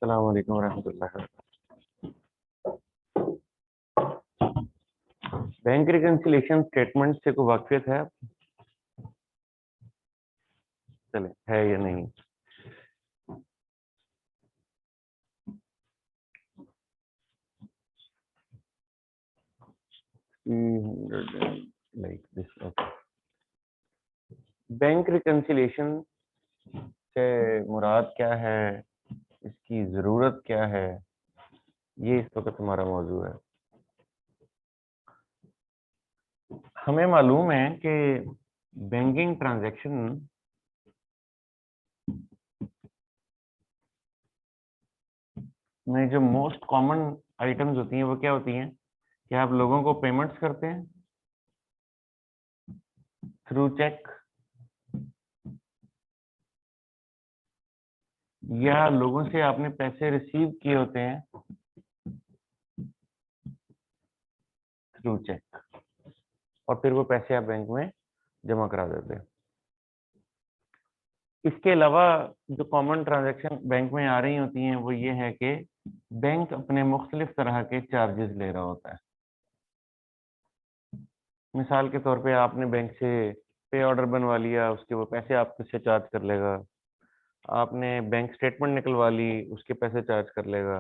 अस्सलाम वालेकुम रहमतुल्लाहि। बैंक रिकंसिलिएशन स्टेटमेंट से कोई वाकफियत है? चले, है या नहीं? Like this. Okay, bank reconciliation से मुराद क्या है, इसकी जरूरत क्या है, ये इस वक्त हमारा मौजू है। हमें मालूम है कि बैंकिंग ट्रांजैक्शन में जो मोस्ट कॉमन आइटम्स होती हैं वो क्या होती हैं कि आप लोगों को पेमेंट्स करते हैं थ्रू चेक, या लोगों से आपने पैसे रिसीव किए होते हैं थ्रू चेक, और फिर वो पैसे आप बैंक में जमा करा देते हैं। इसके अलावा जो कॉमन ट्रांजैक्शन बैंक में आ रही होती हैं वो ये है कि बैंक अपने मुख्तलिफ तरह के चार्जेस ले रहा होता है। मिसाल के तौर पे आपने बैंक से पे ऑर्डर बनवा लिया, उसके वो पैसे आपसे चार्ज कर लेगा। आपने बैंक स्टेटमेंट निकलवा ली, उसके पैसे चार्ज कर लेगा।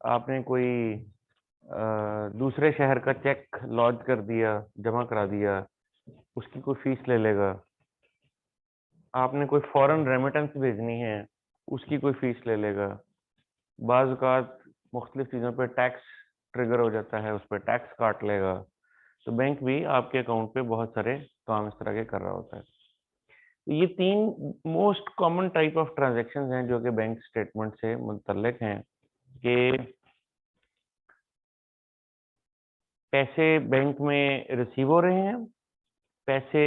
आपने कोई दूसरे शहर का चेक लॉन्च कर दिया, जमा करा दिया, उसकी कोई फीस ले लेगा। आपने कोई फॉरेन रेमिटेंस भेजनी है, उसकी कोई फीस ले लेगा। बाज़ औक़ात मुख्तलिफ चीज़ों पे टैक्स ट्रिगर हो जाता है, उस पर टैक्स काट लेगा। तो बैंक भी आपके अकाउंट पे बहुत सारे काम इस तरह के कर रहा होता है। तो ये 3 most common type of transactions हैं जो कि बैंक स्टेटमेंट से मुतल्लिक हैं कि पैसे बैंक में रिसीव हो रहे हैं, पैसे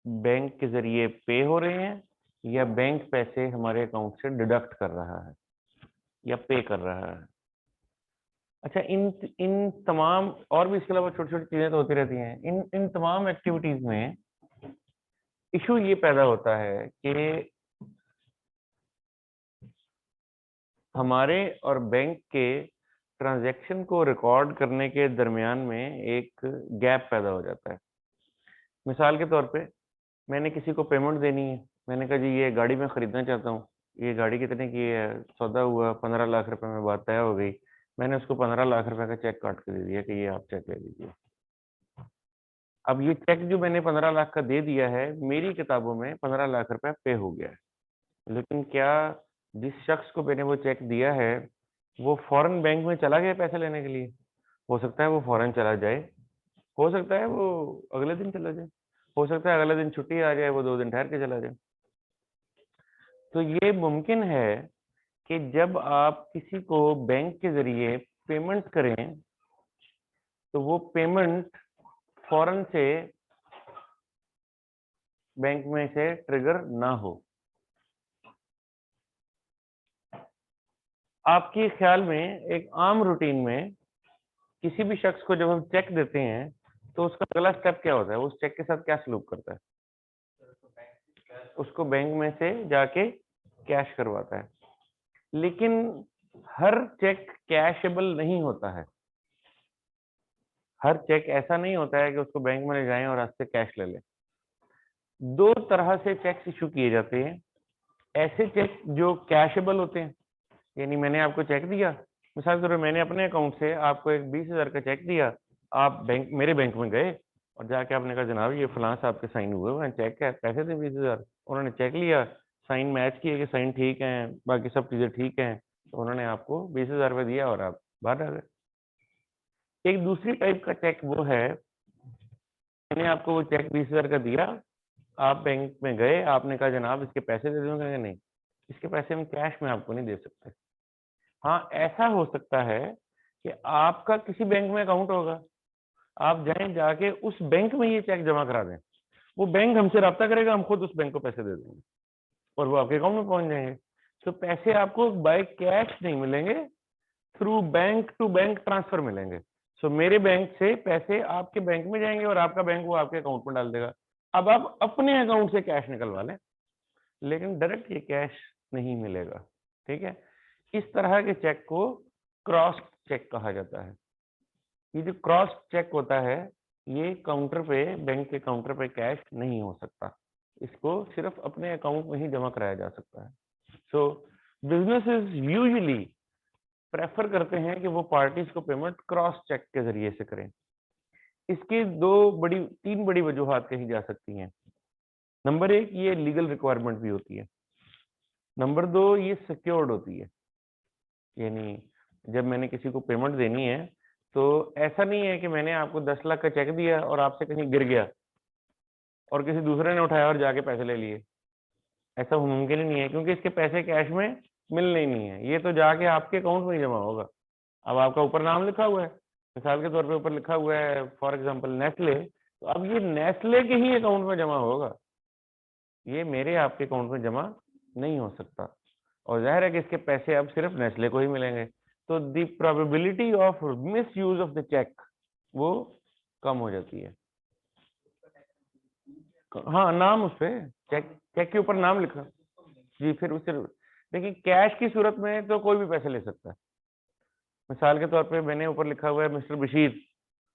बैंक के ज़रिए पे हो रहे हैं, या बैंक पैसे हमारे अकाउंट से डिडक्ट कर रहा है या पे कर रहा है। अच्छा, इन इन तमाम और भी इसके अलावा छोटी-छोटी चीज़ें तो होती रहती हैं। इन तमाम एक्टिविटीज़ में इश्यू ये पैदा होता है कि हमारे और बैंक के ट्रांजैक्शन को रिकॉर्ड करने के दरमियान में एक गैप पैदा हो जाता है। मिसाल के तौर पे मैंने किसी को पेमेंट देनी है। मैंने कहा जी ये गाड़ी मैं खरीदना चाहता हूँ, ये गाड़ी कितने की है, सौदा हुआ 15 लाख रुपए में, बात तय हो गई। मैंने उसको 15 लाख रुपए का चेक काट के दे दिया कि ये आप चेक ले लीजिए। अब ये चेक जो मैंने 15 लाख का दे दिया है, मेरी किताबों में 15 लाख रुपए पे हो गया है। लेकिन क्या जिस शख्स को मैंने वो चेक दिया है वो फॉरेन बैंक में चला गया पैसे लेने के लिए? हो सकता है वो फॉरेन चला जाए, हो सकता है वो अगले दिन चला जाए, हो सकता है अगले दिन छुट्टी आ जाए, वो 2 दिन ठहर के चला जाए। तो ये मुमकिन है कि जब आप किसी को बैंक के ज़रिए पेमेंट करें तो वो पेमेंट फौरन से बैंक में से ट्रिगर ना हो। आपके ख्याल में एक आम रूटीन में किसी भी शख्स को जब हम चेक देते हैं तो उसका अगला स्टेप क्या होता है? वो उस चेक के साथ क्या सलूक करता है? उसको बैंक में से जाके कैश करवाता है। लेकिन हर चेक कैशेबल नहीं होता है। हर चेक ऐसा नहीं होता है कि उसको बैंक में ले जाएं और आज से कैश ले लें। 2 तरह से चेक्स इशू किए जाते हैं। ऐसे चेक जो कैशेबल होते हैं, यानी मैंने आपको चेक दिया, मिसाल के तौर पर मैंने अपने अकाउंट से आपको एक 20,000 का चेक दिया। आप मेरे बैंक में गए और जाके आपने कहा जनाब ये फलां साहब के साइन हुए हुए हैं, चेक है, पैसे थे 20,000। उन्होंने चेक लिया, साइन मैच किए कि साइन ठीक हैं, बाकी सब चीज़ें ठीक हैं, तो उन्होंने आपको 20,000 रुपये दिया और आप बाहर आ गए। एक दूसरी टाइप का चेक वो है, मैंने आपको वो चेक 20,000 का दिया, आप बैंक में गए, आपने कहा जनाब इसके पैसे दे दूंगा? नहीं, इसके पैसे हम कैश में आपको नहीं दे सकते। हाँ, ऐसा हो सकता है कि आपका किसी बैंक में अकाउंट होगा, आप जाएं, जाके उस बैंक में ये चेक जमा करा दें। वो बैंक हमसे राब्ता करेगा, हम खुद उस बैंक को पैसे दे देंगे और वो आपके अकाउंट में पहुंच जाएंगे। तो पैसे आपको बाय कैश नहीं मिलेंगे, through bank to bank transfer मिलेंगे। सो मेरे बैंक से पैसे आपके बैंक में जाएंगे और आपका बैंक वो आपके अकाउंट में डाल देगा। अब आप अपने अकाउंट से कैश निकलवा लें, लेकिन डायरेक्ट ये कैश नहीं मिलेगा। ठीक है, इस तरह के चेक को क्रॉस चेक कहा जाता है। ये जो क्रॉस चेक होता है, ये काउंटर पे, बैंक के काउंटर पे कैश नहीं हो सकता, इसको सिर्फ अपने अकाउंट में ही जमा कराया जा सकता है। सो बिजनेसेस यूजुअली प्रेफर करते हैं कि वो पार्टीज को पेमेंट क्रॉस चेक के जरिए से करें। इसकी तीन बड़ी वजूहात कही जा सकती हैं। नंबर 1, ये लीगल रिक्वायरमेंट भी होती है। नंबर 2, ये सिक्योर्ड होती है, यानी जब मैंने किसी को पेमेंट देनी है तो ऐसा नहीं है कि मैंने आपको 10 लाख का चेक दिया और आपसे कहीं गिर गया और किसी दूसरे ने उठाया और जाके पैसे ले लिए। ऐसा मुमकिन ही नहीं है, क्योंकि इसके पैसे कैश में मिलने ही नहीं है, ये तो जाके आपके अकाउंट में ही जमा होगा। अब आपका ऊपर नाम लिखा हुआ है, मिसाल के तौर पे ऊपर लिखा हुआ है फॉर एग्जांपल नेस्ले, तो अब ये नेस्ले के ही अकाउंट में जमा होगा, ये मेरे आपके अकाउंट में जमा नहीं हो सकता। और जाहिर है कि इसके पैसे अब सिर्फ नेस्ले को ही मिलेंगे, तो the probability of misuse of the cheque वो कम हो जाती है। हाँ, नाम उस पे चेक के ऊपर नाम लिखा जी, फिर उससे देखिए कैश की सूरत में तो कोई भी पैसे ले सकता है। मिसाल के तौर पे मैंने ऊपर लिखा हुआ है मिस्टर बशीर,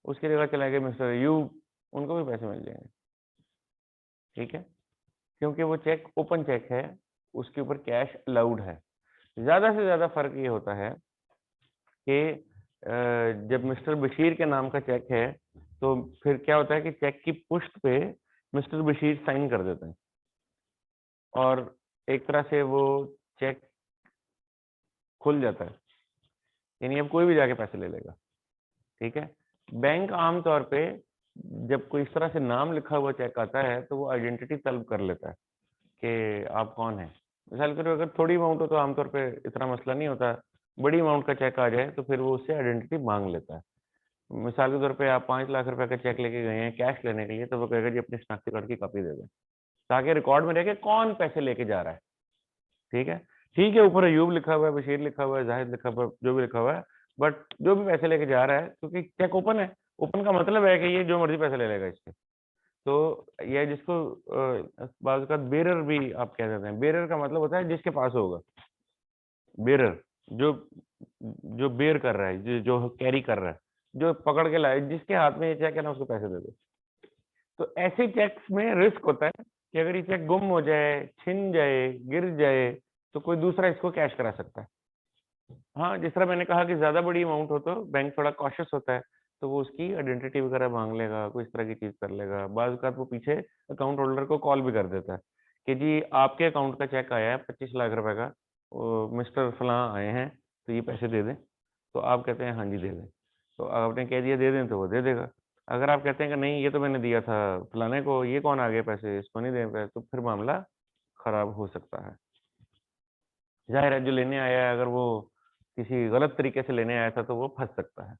उसकी जगह चला गया मिस्टर अयूब, उनको भी पैसे मिल जाएंगे, ठीक है, क्योंकि वो चेक ओपन चेक है, उसके ऊपर कैश अलाउड है। ज्यादा से ज्यादा फर्क ये होता है कि जब मिस्टर बशीर के नाम का चेक है तो फिर क्या होता है कि चेक की पुष्ट पे मिस्टर बशीर साइन कर देते हैं और एक तरह से वो चेक खुल जाता है, यानी अब कोई भी जाके पैसे ले लेगा, ठीक है। बैंक आमतौर पे जब कोई इस तरह से नाम लिखा हुआ चेक आता है तो वो आइडेंटिटी तलब कर लेता है कि आप कौन है। मिसाल के अगर थोड़ी अमाउंट हो तो आमतौर पे इतना मसला नहीं होता, बड़ी अमाउंट का चेक आ जाए तो फिर वो उससे आइडेंटिटी मांग लेता है। मिसाल के तौर पे आप 5 लाख रुपए का चेक लेके गए हैं कैश लेने के लिए, तो वो कहेगा जी अपनी शनाख्ती कार्ड की कॉपी दे दें, ताकि रिकॉर्ड में रहे कौन पैसे लेके जा रहा है, ठीक है। ठीक है, ऊपर अयूब लिखा हुआ है, बशीर लिखा हुआ है, जाहिद लिखा हुआ है, जो भी लिखा हुआ है, बट जो भी पैसे लेके जा रहा है, क्योंकि चेक ओपन है, ओपन का मतलब है कि ये जो मर्जी पैसे ले लेगा इसके। तो ये जिसको बाज़ औक़ात बेरर भी आप कह देते हैं, बेरर का मतलब होता है जिसके पास होगा, बेरर जो जो बेर कर रहा है, जो कैरी कर रहा है, जो पकड़ के लाए, जिसके हाथ में ये चेक है ना उसको पैसे दे दो। तो ऐसे चेक्स में रिस्क होता है कि अगर ये चेक गुम हो जाए, छिन जाए, गिर जाए, तो कोई दूसरा इसको कैश करा सकता है। हाँ, जिस तरह मैंने कहा कि ज़्यादा बड़ी अमाउंट हो तो बैंक थोड़ा कॉशियस होता है, तो वो उसकी आइडेंटिटी वगैरह माँग लेगा, कोई इस तरह की चीज़ कर लेगा। बाज़ औक़ात वो पीछे अकाउंट होल्डर को कॉल भी कर देता है कि जी आपके अकाउंट का चेक आया है 25 लाख रुपए का, मिस्टर फलाँ आए हैं, तो ये पैसे दे दें। तो आप कहते हैं हाँ जी, दे दें। तो आपने कह दिया दे दें तो वो दे देगा। अगर आप कहते हैं कि नहीं ये तो मैंने दिया था फलाने को, ये कौन आ गए पैसे, इसको नहीं दें पैसे, तो फिर मामला खराब हो सकता है। ज़ाहिर है जो लेने आया है अगर वो किसी गलत तरीके से लेने आया था तो वो फँस सकता है।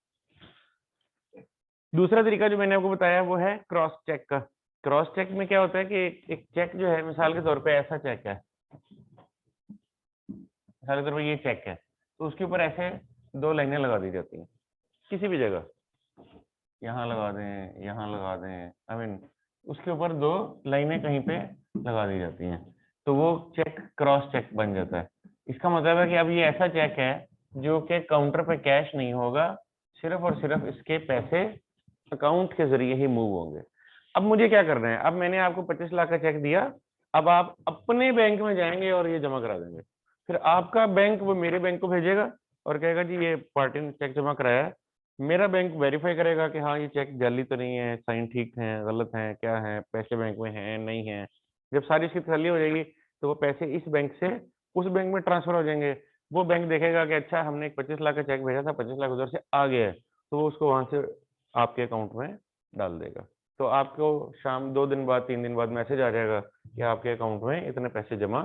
दूसरा तरीका जो मैंने आपको बताया वो है क्रॉस चेक का। क्रॉस चेक में क्या होता है कि एक चेक जो है मिसाल के तौर पे ऐसा चेक है, मिसाल के तौर पे ये चेक है, तो उसके ऊपर ऐसे 2 लाइनें लगा दी जाती हैं, किसी भी जगह। यहाँ लगा दें, यहाँ लगा दें, आई मीन उसके ऊपर 2 लाइनें कहीं पे लगा दी जाती हैं, तो वो चेक क्रॉस चेक बन जाता है। इसका मतलब है कि अब ये ऐसा चेक है जो कि काउंटर पे कैश नहीं होगा, सिर्फ और सिर्फ इसके पैसे अकाउंट के जरिए ही मूव होंगे। अब मुझे क्या करना है, अब मैंने आपको 25 लाख का चेक दिया, अब आप अपने बैंक में जाएंगे और ये जमा करा देंगे, फिर आपका बैंक वो मेरे बैंक को भेजेगा और कहेगा जी ये पार्टी ने चेक जमा कराया है। मेरा बैंक वेरीफाई करेगा कि हाँ ये चेक जाली तो नहीं है, साइन ठीक है, गलत है, क्या है, पैसे बैंक में हैं नहीं है। जब सारी इसकी तसल्ली हो जाएगी तो वो पैसे इस बैंक से उस बैंक में ट्रांसफर हो जाएंगे। वो बैंक देखेगा कि अच्छा हमने एक 25 लाख का चेक भेजा था, 25 लाख उधर से आ गया है, तो वो उसको वहां से आपके अकाउंट में डाल देगा। तो आपको शाम 2 दिन बाद 3 दिन बाद मैसेज आ जाएगा कि आपके अकाउंट में इतने पैसे जमा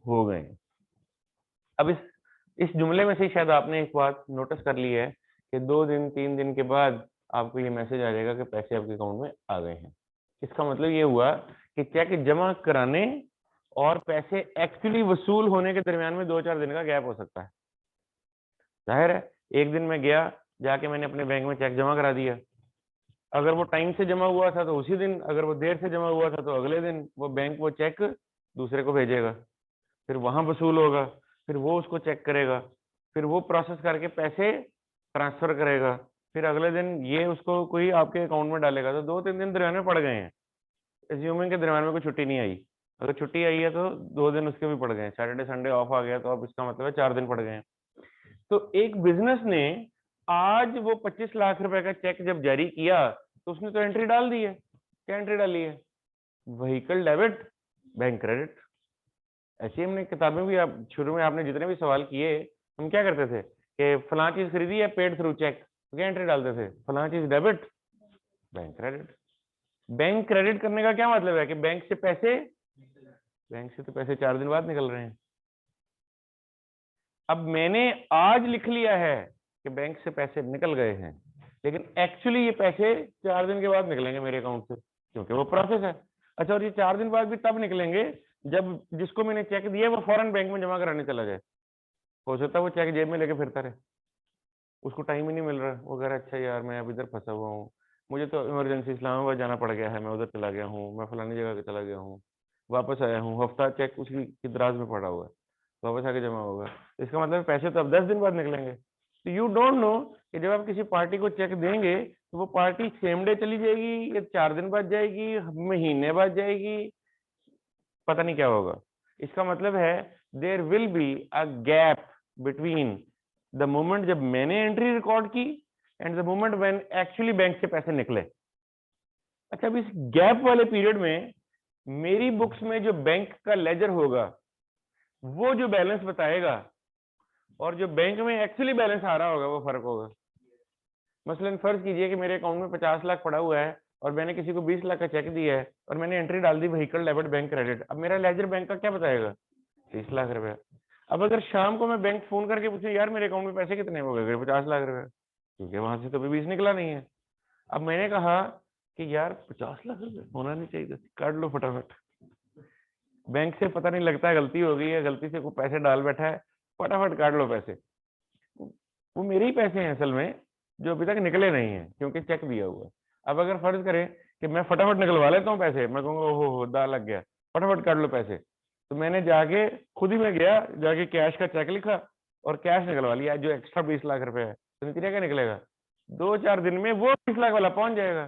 हो गए हैं। अब इस जुमले में से शायद आपने एक बात नोटिस कर ली है कि 2 दिन 3 दिन के बाद आपको ये मैसेज आ जाएगा कि पैसे आपके अकाउंट में आ गए हैं। इसका मतलब ये हुआ कि चेक जमा कराने और पैसे एक्चुअली वसूल होने के दरमियान में 2-4 दिन का गैप हो सकता है। जाहिर है एक दिन में गया, जाके मैंने अपने बैंक में चेक जमा करा दिया, अगर वो टाइम से जमा हुआ था तो उसी दिन, अगर वो देर से जमा हुआ था तो अगले दिन वो बैंक वो चेक दूसरे को भेजेगा, फिर वहां वसूल होगा, फिर वो उसको चेक करेगा, फिर वो प्रोसेस करके पैसे ट्रांसफर करेगा, फिर अगले दिन ये उसको कोई आपके अकाउंट में डालेगा, तो 2-3 दिन दरमियान में पड़ गए हैं। एज्यूमिंग के दरमियान में कोई छुट्टी नहीं आई, अगर छुट्टी आई है तो 2 दिन उसके भी पड़ गए, सैटरडे संडे ऑफ आ गया तो अब इसका मतलब है 4 दिन पड़ गए हैं। तो एक बिजनेस ने आज वो 25 लाख रुपए का चेक जब जारी किया तो उसने तो एंट्री डाल दी है। क्या एंट्री डाली है? Vehicle debit, bank credit. ऐसे हमने किताबें भी, आप शुरू में आपने जितने भी सवाल किए, हम क्या करते थे कि फलां चीज खरीदी है पेड थ्रू चेक, तो क्या एंट्री डालते थे? फलां चीज debit, bank credit. Bank credit करने का क्या मतलब है कि बैंक से तो पैसे 4 दिन बाद निकल रहे हैं। अब मैंने आज लिख लिया है कि बैंक से पैसे निकल गए हैं, लेकिन एक्चुअली ये पैसे 4 दिन के बाद निकलेंगे मेरे अकाउंट से, क्योंकि वो प्रोसेस है। अच्छा, और ये 4 दिन बाद भी तब निकलेंगे जब जिसको मैंने चेक दिया वो फौरन बैंक में जमा कराने चला जाए। हो सकता है वो चेक जेब में लेके फिरता रहे, उसको टाइम ही नहीं मिल रहा, वो कह रहा अच्छा यार मैं अब इधर फंसा हुआ हूँ, मुझे तो इमरजेंसी इस्लामाबाद जाना पड़ गया है, मैं उधर चला गया हूँ, मैं फलानी जगह चला गया हूँ, वापस आया हूँ, हफ्ता चेक उसकी की दराज में पड़ा हुआ है, वापस आके जमा होगा। इसका मतलब पैसे तो अब 10 दिन बाद निकलेंगे। तो यू डोंट नो कि जब आप किसी पार्टी को चेक देंगे तो वो पार्टी सेम डे चली जाएगी या 4 दिन बाद जाएगी, महीने बाद जाएगी, पता नहीं क्या होगा। इसका मतलब है there will be a gap between the moment जब मैंने एंट्री रिकॉर्ड की and the moment when actually bank से पैसे निकले। अच्छा, अब इस गैप वाले पीरियड में मेरी बुक्स में जो बैंक का लेजर होगा वो जो बैलेंस बताएगा और जो बैंक में एक्चुअली बैलेंस आ रहा होगा वो फर्क होगा। मसलन फर्ज कीजिए कि मेरे अकाउंट में 50 लाख पड़ा हुआ है और मैंने किसी को 20 लाख का चेक दिया है और मैंने एंट्री डाल दी व्हीकल डेबिट बैंक क्रेडिट। अब मेरा लेजर बैंक का क्या बताएगा? 30 लाख रुपए। अब अगर शाम को मैं बैंक फोन करके पूछूं यार मेरे अकाउंट में पैसे कितने हो गए? 50 लाख रुपए, क्योंकि वहां से तो अभी 20 निकला नहीं है। अब मैंने कहा कि यार 50 लाख रुपए होना नहीं चाहिए, काट लो फटाफट। बैंक से पता नहीं लगता है गलती हो गई है, गलती से कोई पैसे डाल बैठा है, फटाफट काट लो पैसे। वो मेरे ही पैसे हैं असल में, जो अभी तक निकले नहीं है क्योंकि चेक दिया हुआ है। अब अगर फर्ज करें कि मैं फटाफट निकलवा लेता हूँ पैसे, मैं कहूँगा ओहो हो दा लग गया, फटाफट काट लो पैसे, तो मैंने जाके खुद ही में गया, जाके कैश का चेक लिखा और कैश निकलवा लिया, जो एक्स्ट्रा 20 लाख रुपए है, तो नतीजा क्या निकलेगा? 2-4 दिन में वो 20 लाख वाला पहुंच जाएगा।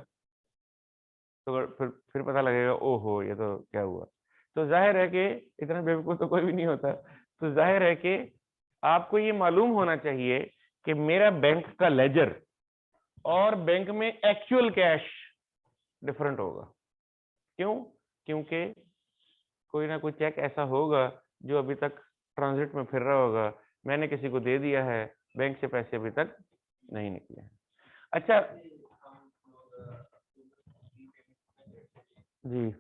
तो फिर पता लगेगा ओहो ये तो क्या हुआ। तो जाहिर है कि इतना बेवकूफ तो कोई भी नहीं होता। तो जाहिर है कि आपको ये मालूम होना चाहिए कि मेरा बैंक का लेजर और बैंक में एक्चुअल कैश डिफरेंट होगा। क्यों? क्योंकि कोई ना कोई चेक ऐसा होगा जो अभी तक ट्रांजिट में फिर रहा होगा, मैंने किसी को दे दिया है, बैंक से पैसे अभी तक नहीं निकले हैं। अच्छा जी,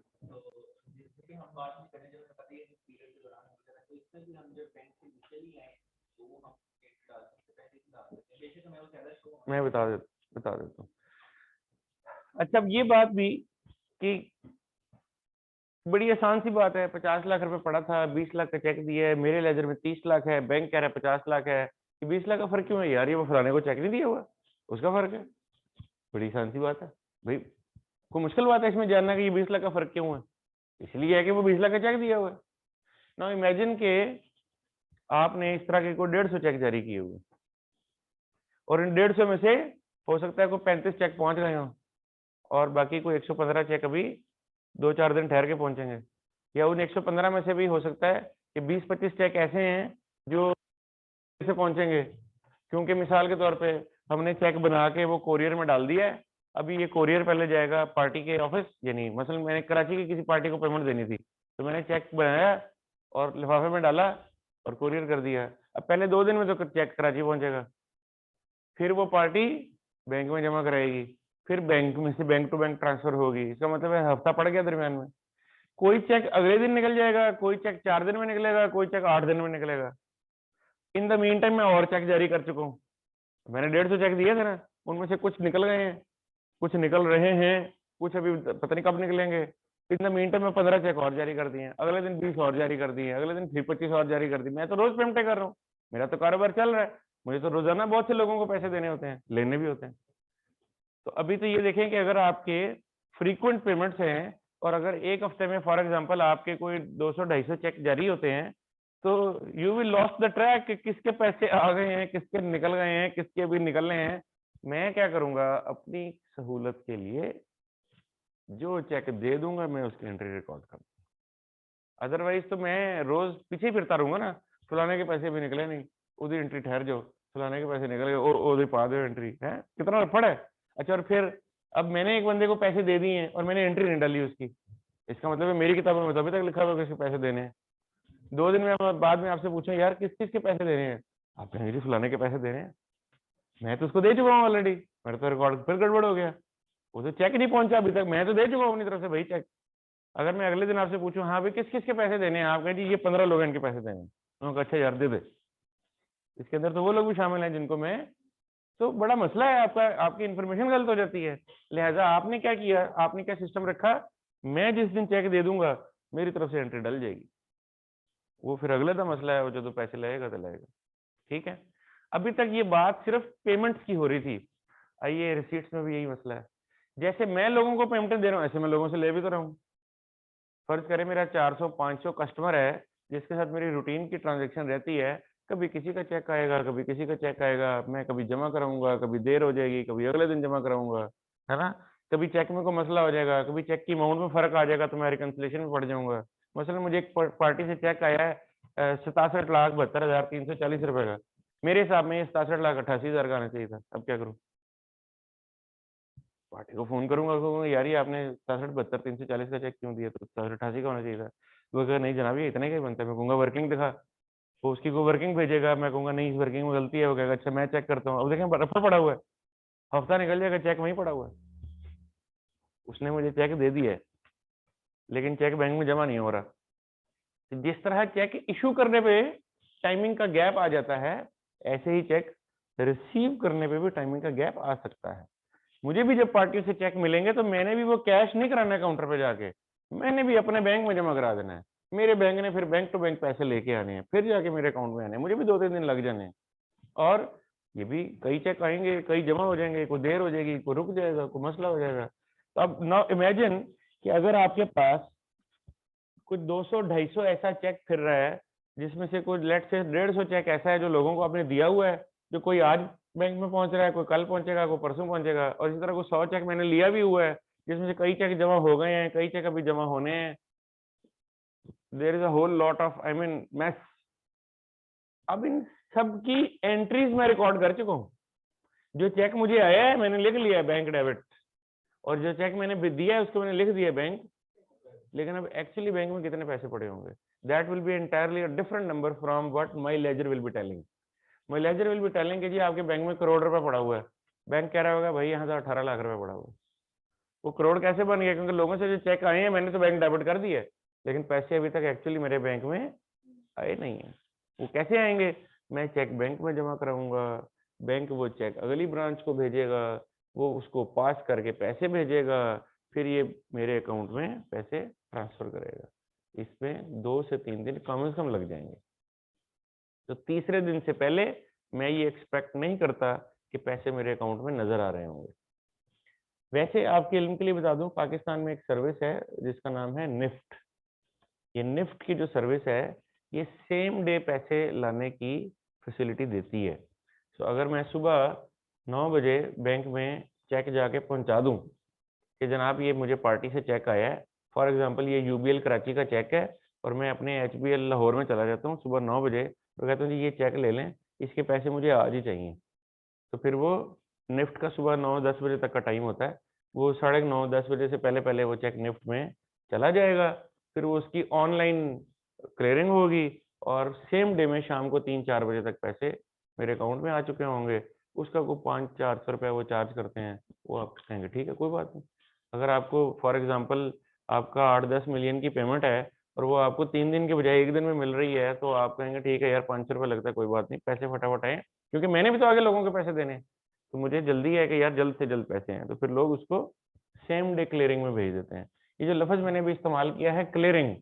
मैं बता देता हूँ। अच्छा, अब ये बात भी कि बड़ी आसान सी बात है, 50 लाख रुपए पड़ा था, 20 लाख का चेक दिया है, मेरे लेजर में 30 लाख है, बैंक कह रहा है 50 लाख है, कि 20 लाख का फर्क क्यों है यार? ये वो फलाने को चेक नहीं दिया हुआ, उसका फर्क है। बड़ी आसान सी बात है भाई, कोई मुश्किल बात है इसमें जानना कि ये 20 लाख का फर्क क्यों है? इसलिए है कि वो 20 लाख का चेक दिया हुआ है। नाउ इमेजिन के आपने इस तरह के कोई 150 चेक जारी किए हुए और इन 150 में से हो सकता है कोई 35 चेक पहुंच गए हों और बाकी कोई 115 चेक अभी 2-4 दिन ठहर के पहुंचेंगे, या उन 115 में से भी हो सकता है कि 20-25 चेक ऐसे हैं जो से पहुंचेंगे, क्योंकि मिसाल के तौर पे हमने चेक बना के वो कोरियर में डाल दिया है, अभी ये कोरियर पहले जाएगा पार्टी के ऑफिस, यानी मसलन मैंने कराची की किसी पार्टी को पेमेंट देनी थी तो मैंने चेक बनाया और लिफाफे में डाला और कोरियर कर दिया। अब पहले 2 दिन में तो चेक कराची पहुंचेगा, फिर वो पार्टी बैंक में जमा कराएगी, फिर बैंक में से बैंक टू बैंक ट्रांसफर होगी, इसका मतलब है हफ्ता पड़ गया दरमियान में। कोई चेक अगले दिन निकल जाएगा, कोई चेक 4 दिन में निकलेगा, कोई चेक 8 दिन में निकलेगा। इन द मीन टाइम मैं और चेक जारी कर चुका हूँ, मैंने 150 चेक दिए थे ना, उनमें से कुछ निकल गए हैं, कुछ निकल रहे हैं, कुछ अभी पता नहीं कब निकलेंगे। इन द मीन टाइम मैं 15 चेक और जारी कर दिए, अगले दिन 20 और जारी कर दिए, अगले दिन फिर 25 और जारी कर दी। मैं तो रोज पेमेंट कर रहा हूँ, मेरा तो कारोबार चल रहा है, मुझे तो रोजाना बहुत से लोगों को पैसे देने होते हैं, लेने भी होते हैं। तो अभी तो ये देखें कि अगर आपके फ्रीक्वेंट पेमेंट्स हैं और अगर एक हफ्ते में फॉर एग्जांपल आपके कोई 200-250 चेक जारी होते हैं तो you will lost the track कि किसके पैसे आ गए हैं, किसके निकल गए हैं, किसके अभी निकलने हैं। मैं क्या करूंगा, अपनी सहूलत के लिए जो चेक दे दूंगा मैं उसकी एंट्री रिकॉर्ड कर दूंगा। अदरवाइज तो मैं रोज पीछे ही फिरता रहूंगा ना, फलाने के पैसे भी निकले नहीं, उधर एंट्री ठहर जाओ, फलाने के पैसे निकल गए और उधर पा दो एंट्री, है कितना फड़ है। अच्छा, और फिर अब मैंने एक बंदे को पैसे दे दिए हैं और मैंने एंट्री नहीं डाली उसकी, इसका मतलब है मेरी किताबों में तो अभी तक लिखा हुआ किसके पैसे देने हैं। 2 दिन में बाद में आपसे पूछूं यार किस किस के पैसे देने हैं, आप कहेंगे जी फलाने के पैसे देने हैं, मैं तो उसको दे चुका हूँ ऑलरेडी, मेरा तो रिकॉर्ड फिर गड़बड़ हो गया, वो तो चेक नहीं पहुंचा अभी तक, मैं तो दे चुका हूँ अपनी तरफ से भाई चेक। अगर मैं अगले दिन आपसे पूछूं हाँ भाई किस किस के पैसे देने हैं, आप कहें जी ये 15 लोग हैं इनके पैसे देने हैं, तो अच्छा यार दे दे, इसके अंदर तो वो लोग भी शामिल हैं जिनको मैं, तो बड़ा मसला है आपका, आपकी इन्फॉर्मेशन गलत हो जाती है। लिहाजा आपने क्या किया, आपने क्या सिस्टम रखा, मैं जिस दिन चेक दे दूंगा मेरी तरफ से एंट्री डल जाएगी, वो फिर अगले का मसला है, वो जो तो पैसे लगेगा तो लगेगा। ठीक है, अभी तक ये बात सिर्फ पेमेंट्स की हो रही थी, आइए रिसीट्स में भी यही मसला है। जैसे मैं लोगों को पेमेंट दे रहा हूँ ऐसे मैं लोगों से ले भी तो रहा हूँ। फर्ज करें मेरा 400-500 कस्टमर है जिसके साथ मेरी रूटीन की ट्रांजेक्शन रहती है, कभी किसी का चेक आएगा, कभी किसी का चेक आएगा, मैं कभी जमा कराऊंगा, कभी देर हो जाएगी, कभी अगले दिन जमा कराऊंगा, है ना, कभी चेक में कोई मसला हो जाएगा, कभी चेक की अमाउंट में फर्क आ जाएगा तो मैं रिकंसिलेशन में पड़ जाऊंगा। मसलन मुझे एक पार्टी से चेक आया है 67,72,340 रुपए का, मेरे हिसाब में 67,88,000 का आना चाहिए था, अब क्या करूँ, पार्टी को फोन करूंगा, कहूंगा यार ये आपने 67,72,340 का चेक क्यों दिया, तो 67,88 का होना चाहिए था। वो कहेगा नहीं जनाब ये इतने का ही बनता है, मैं कहूंगा वर्किंग दिखा, वो उसकी को वर्किंग भेजेगा, मैं कहूंगा नहीं इस वर्किंग में गलती है, वो कहेगा अच्छा मैं चेक करता हूँ, अब देखें रफा पड़ा हुआ है, हफ्ता निकल जाएगा चेक वहीं पड़ा हुआ है, उसने मुझे चेक दे दिया है लेकिन चेक बैंक में जमा नहीं हो रहा। तो जिस तरह चेक इशू करने पे टाइमिंग का गैप आ जाता है, ऐसे ही चेक रिसीव करने पे भी टाइमिंग का गैप आ सकता है। मुझे भी जब पार्टी से चेक मिलेंगे तो मैंने भी वो कैश नहीं कराना है काउंटर पे जाके, मैंने भी अपने बैंक में जमा करा देना है, मेरे बैंक ने फिर बैंक टू बैंक पैसे लेके आने हैं, फिर जाके मेरे अकाउंट में आने हैं, मुझे भी 2-3 दिन लग जाने हैं। और ये भी कई चेक आएंगे, कई जमा हो जाएंगे, कोई देर हो जाएगी, कोई रुक जाएगा, कोई मसला हो जाएगा। तो अब नाउ इमेजिन कि अगर आपके पास कुछ 200-250 ऐसा चेक फिर रहा है जिसमें से कुछ लेट से 150 चेक ऐसा है जो लोगों को आपने दिया हुआ है, जो कोई आज बैंक में पहुंच रहा है, कोई कल पहुंचेगा, कोई परसों पहुंचेगा, और इसी तरह कोई 100 चेक मैंने लिया भी हुआ है जिसमें से कई चेक जमा हो गए हैं, कई चेक अभी जमा होने हैं। There is a whole lot of I mean mess. अब इन सबकी एंट्रीज मैं रिकॉर्ड कर चुका हूँ, जो चेक मुझे आया है मैंने लिख लिया है बैंक डेबिट, और जो चेक मैंने दिया है उसको मैंने लिख दिया बैंक, लेकिन अब एक्चुअली बैंक में कितने पैसे पड़े होंगे that will be entirely a different number from what my ledger will be telling. My ledger will be telling कि जी आपके बैंक में करोड़ रुपए पड़ा हुआ है, बैंक कह रहा होगा भाई यहाँ तो 18 लाख रुपए पड़ा हुआ है। वो करोड़ कैसे बन गया, क्योंकि लोगों से जो चेक आए हैं मैंने तो बैंक डेबिट कर दिए, लेकिन पैसे अभी तक एक्चुअली मेरे बैंक में आए नहीं है। वो कैसे आएंगे, मैं चेक बैंक में जमा कराऊंगा, बैंक वो चेक अगली ब्रांच को भेजेगा, वो उसको पास करके पैसे भेजेगा, फिर ये मेरे अकाउंट में पैसे ट्रांसफर करेगा। इसमें 2 से 3 दिन कम से कम लग जाएंगे। तो तीसरे दिन से पहले मैं ये एक्सपेक्ट नहीं करता कि पैसे मेरे अकाउंट में नजर आ रहे होंगे। वैसे आपके इल्म के लिए बता दूं, पाकिस्तान में एक सर्विस है जिसका नाम है निफ्ट। ये निफ्ट की जो सर्विस है ये सेम डे पैसे लाने की फैसिलिटी देती है। तो अगर मैं सुबह 9 बजे बैंक में चेक जाके पहुंचा दूं कि जनाब ये मुझे पार्टी से चेक आया है, फॉर एग्जांपल ये यूबीएल कराची का चेक है, और मैं अपने एचबीएल लाहौर में चला जाता हूँ सुबह 9 बजे, तो कहता हूँ जी ये चेक ले लें, इसके पैसे मुझे आज ही चाहिए। तो फिर वो निफ्ट का सुबह 9-10 बजे तक का टाइम होता है, वो 9:30-10 बजे से पहले पहले वो चेक निफ्ट में चला जाएगा, फिर वो उसकी ऑनलाइन क्लियरिंग होगी, और सेम डे में शाम को 3-4 बजे तक पैसे मेरे अकाउंट में आ चुके होंगे। उसका कोई 500-400 रुपया वो चार्ज करते हैं, वो आप कहेंगे ठीक है कोई बात नहीं। अगर आपको फॉर एग्जांपल आपका 8-10 मिलियन की पेमेंट है और वो आपको 3 दिन के बजाय 1 दिन में मिल रही है, तो आप कहेंगे ठीक है यार 500 रुपये लगता है कोई बात नहीं, पैसे फटाफट आए, क्योंकि मैंने भी तो आगे लोगों के पैसे देने हैं, तो मुझे जल्दी है कि यार जल्द से जल्द पैसे हैं, तो फिर लोग उसको सेम डे क्लियरिंग में भेज देते हैं। ये जो लफ्ज मैंने भी इस्तेमाल किया है क्लियरिंग,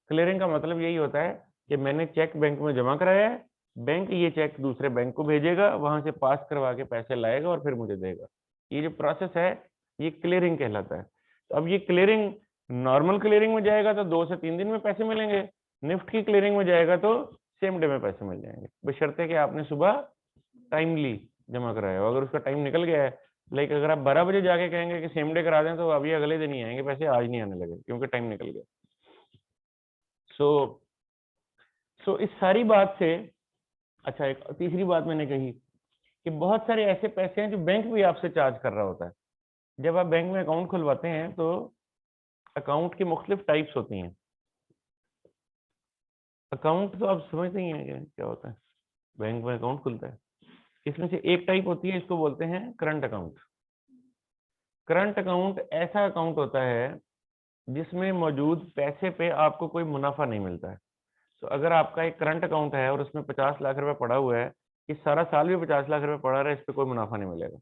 क्लियरिंग का मतलब यही होता है कि मैंने चेक बैंक में जमा कराया है, बैंक ये चेक दूसरे बैंक को भेजेगा, वहां से पास करवा के पैसे लाएगा और फिर मुझे देगा। ये जो प्रोसेस है ये क्लियरिंग कहलाता है। तो अब ये क्लियरिंग नॉर्मल क्लियरिंग में जाएगा तो 2 से 3 दिन में पैसे मिलेंगे, निफ्ट की क्लियरिंग में जाएगा तो सेम डे में पैसे मिल जाएंगे, बशर्ते कि आपने सुबह टाइमली जमा कराया हो। अगर उसका टाइम निकल गया है, लाइक अगर आप 12 बजे जाके कहेंगे कि सेम डे करा दें, तो अभी अगले दिन ही आएंगे पैसे, आज नहीं आने लगे क्योंकि टाइम निकल गया। सो इस सारी बात से, अच्छा एक तीसरी बात मैंने कही कि बहुत सारे ऐसे पैसे हैं जो बैंक भी आपसे चार्ज कर रहा होता है। जब आप बैंक में अकाउंट खुलवाते हैं तो अकाउंट की मुख्तलिफ टाइप्स होती हैं। अकाउंट तो आप समझते ही हैं क्या होता है, बैंक में अकाउंट खुलता है। इसमें से एक टाइप होती है, इसको बोलते हैं करंट अकाउंट। करंट अकाउंट ऐसा अकाउंट होता है जिसमें मौजूद पैसे पे आपको कोई मुनाफा नहीं मिलता है। तो अगर आपका एक करंट अकाउंट है और उसमें 50 लाख रुपए पड़ा हुआ है, कि सारा साल भी 50 लाख रुपए पड़ा रहा है, इस पर कोई मुनाफा नहीं मिलेगा।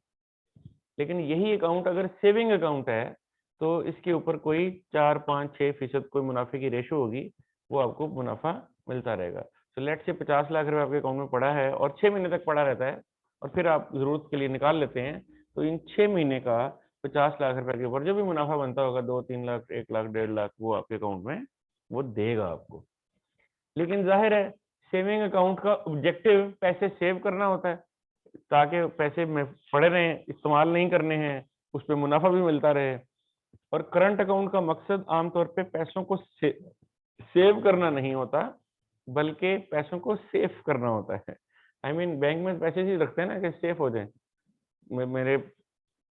लेकिन यही अकाउंट अगर सेविंग अकाउंट है तो इसके ऊपर कोई 4-5-6% कोई मुनाफे की रेशो होगी, वो आपको मुनाफा मिलता रहेगा। तो लेट से 50 लाख रुपए आपके अकाउंट में पड़ा है और 6 महीने तक पड़ा रहता है, और फिर आप जरूरत के लिए निकाल लेते हैं, तो इन 6 महीने का 50 लाख रुपए के ऊपर जो भी मुनाफा बनता होगा, 2-3 लाख, 1 लाख, 1.5 लाख, वो आपके अकाउंट में वो देगा आपको। लेकिन जाहिर है सेविंग अकाउंट का ऑब्जेक्टिव पैसे सेव करना होता है, ताकि पैसे में पड़े रहें, इस्तेमाल नहीं करने हैं, उस पर मुनाफा भी मिलता रहे। और करंट अकाउंट का मकसद आमतौर पे पैसों को सेव करना नहीं होता, बल्कि पैसों को सेफ करना होता है। आई मीन बैंक में पैसे ही रखते हैं ना कि सेफ हो जाए। मेरे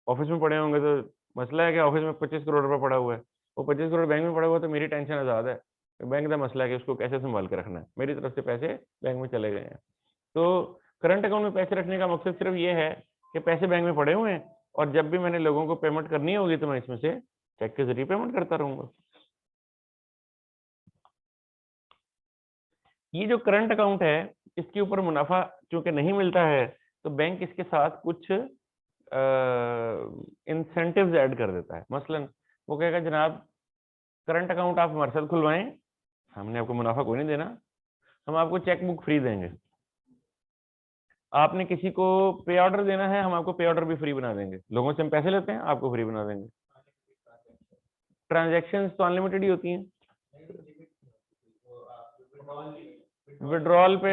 ऑफिस में पड़े होंगे तो मसला है कि ऑफिस में 25 करोड़ रुपए पड़ा हुआ है, वो 25 करोड़ बैंक में पड़ा हुआ है, तो मेरी टेंशन आजाद है। बैंक का मसला है कि उसको कैसे संभाल के रखना है, मेरी तरफ से पैसे बैंक में चले गए हैं। तो करंट अकाउंट में पैसे रखने का मकसद सिर्फ ये है कि पैसे बैंक में पड़े हुए हैं, और जब भी मैंने लोगों को पेमेंट करनी होगी तो मैं इसमें से चेक के जरिए पेमेंट करता रहूंगा। ये जो करंट अकाउंट है, इसके ऊपर मुनाफा चूंकि नहीं मिलता है, तो बैंक इसके साथ कुछ इंसेंटिव्स ऐड कर देता है। मसलन वो कहेगा जनाब करंट अकाउंट आप हमारे साथ खुलवाएं, हमने आपको मुनाफा कोई नहीं देना, हम आपको चेक बुक फ्री देंगे। आपने किसी को पे ऑर्डर देना है, हम आपको पे ऑर्डर भी फ्री बना देंगे। लोगों से हम पैसे लेते हैं, आपको फ्री बना देंगे। ट्रांजैक्शंस तो अनलिमिटेड ही होती हैं। विड्रॉल पे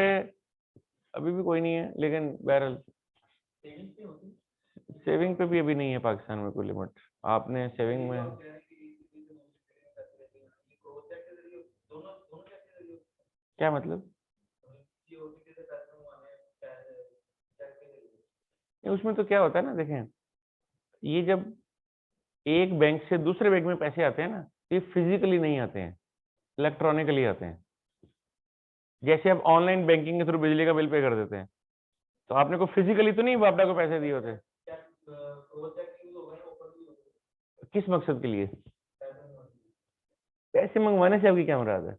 अभी भी कोई नहीं है, लेकिन बहरहाल सेविंग पे भी अभी नहीं है पाकिस्तान में कोई लिमिट। आपने सेविंग में क्या मतलब, उसमें तो क्या होता है ना, देखें, ये जब एक बैंक से दूसरे बैंक में पैसे आते हैं ना, ये फिजिकली नहीं आते हैं, इलेक्ट्रॉनिकली आते हैं। जैसे आप ऑनलाइन बैंकिंग के थ्रू बिजली का बिल पे कर देते हैं, तो आपने को फिजिकली तो नहीं बापडा को पैसे दिए होते। किस मकसद के लिए? पैसे मंगवाने से आपकी क्या मुराद है?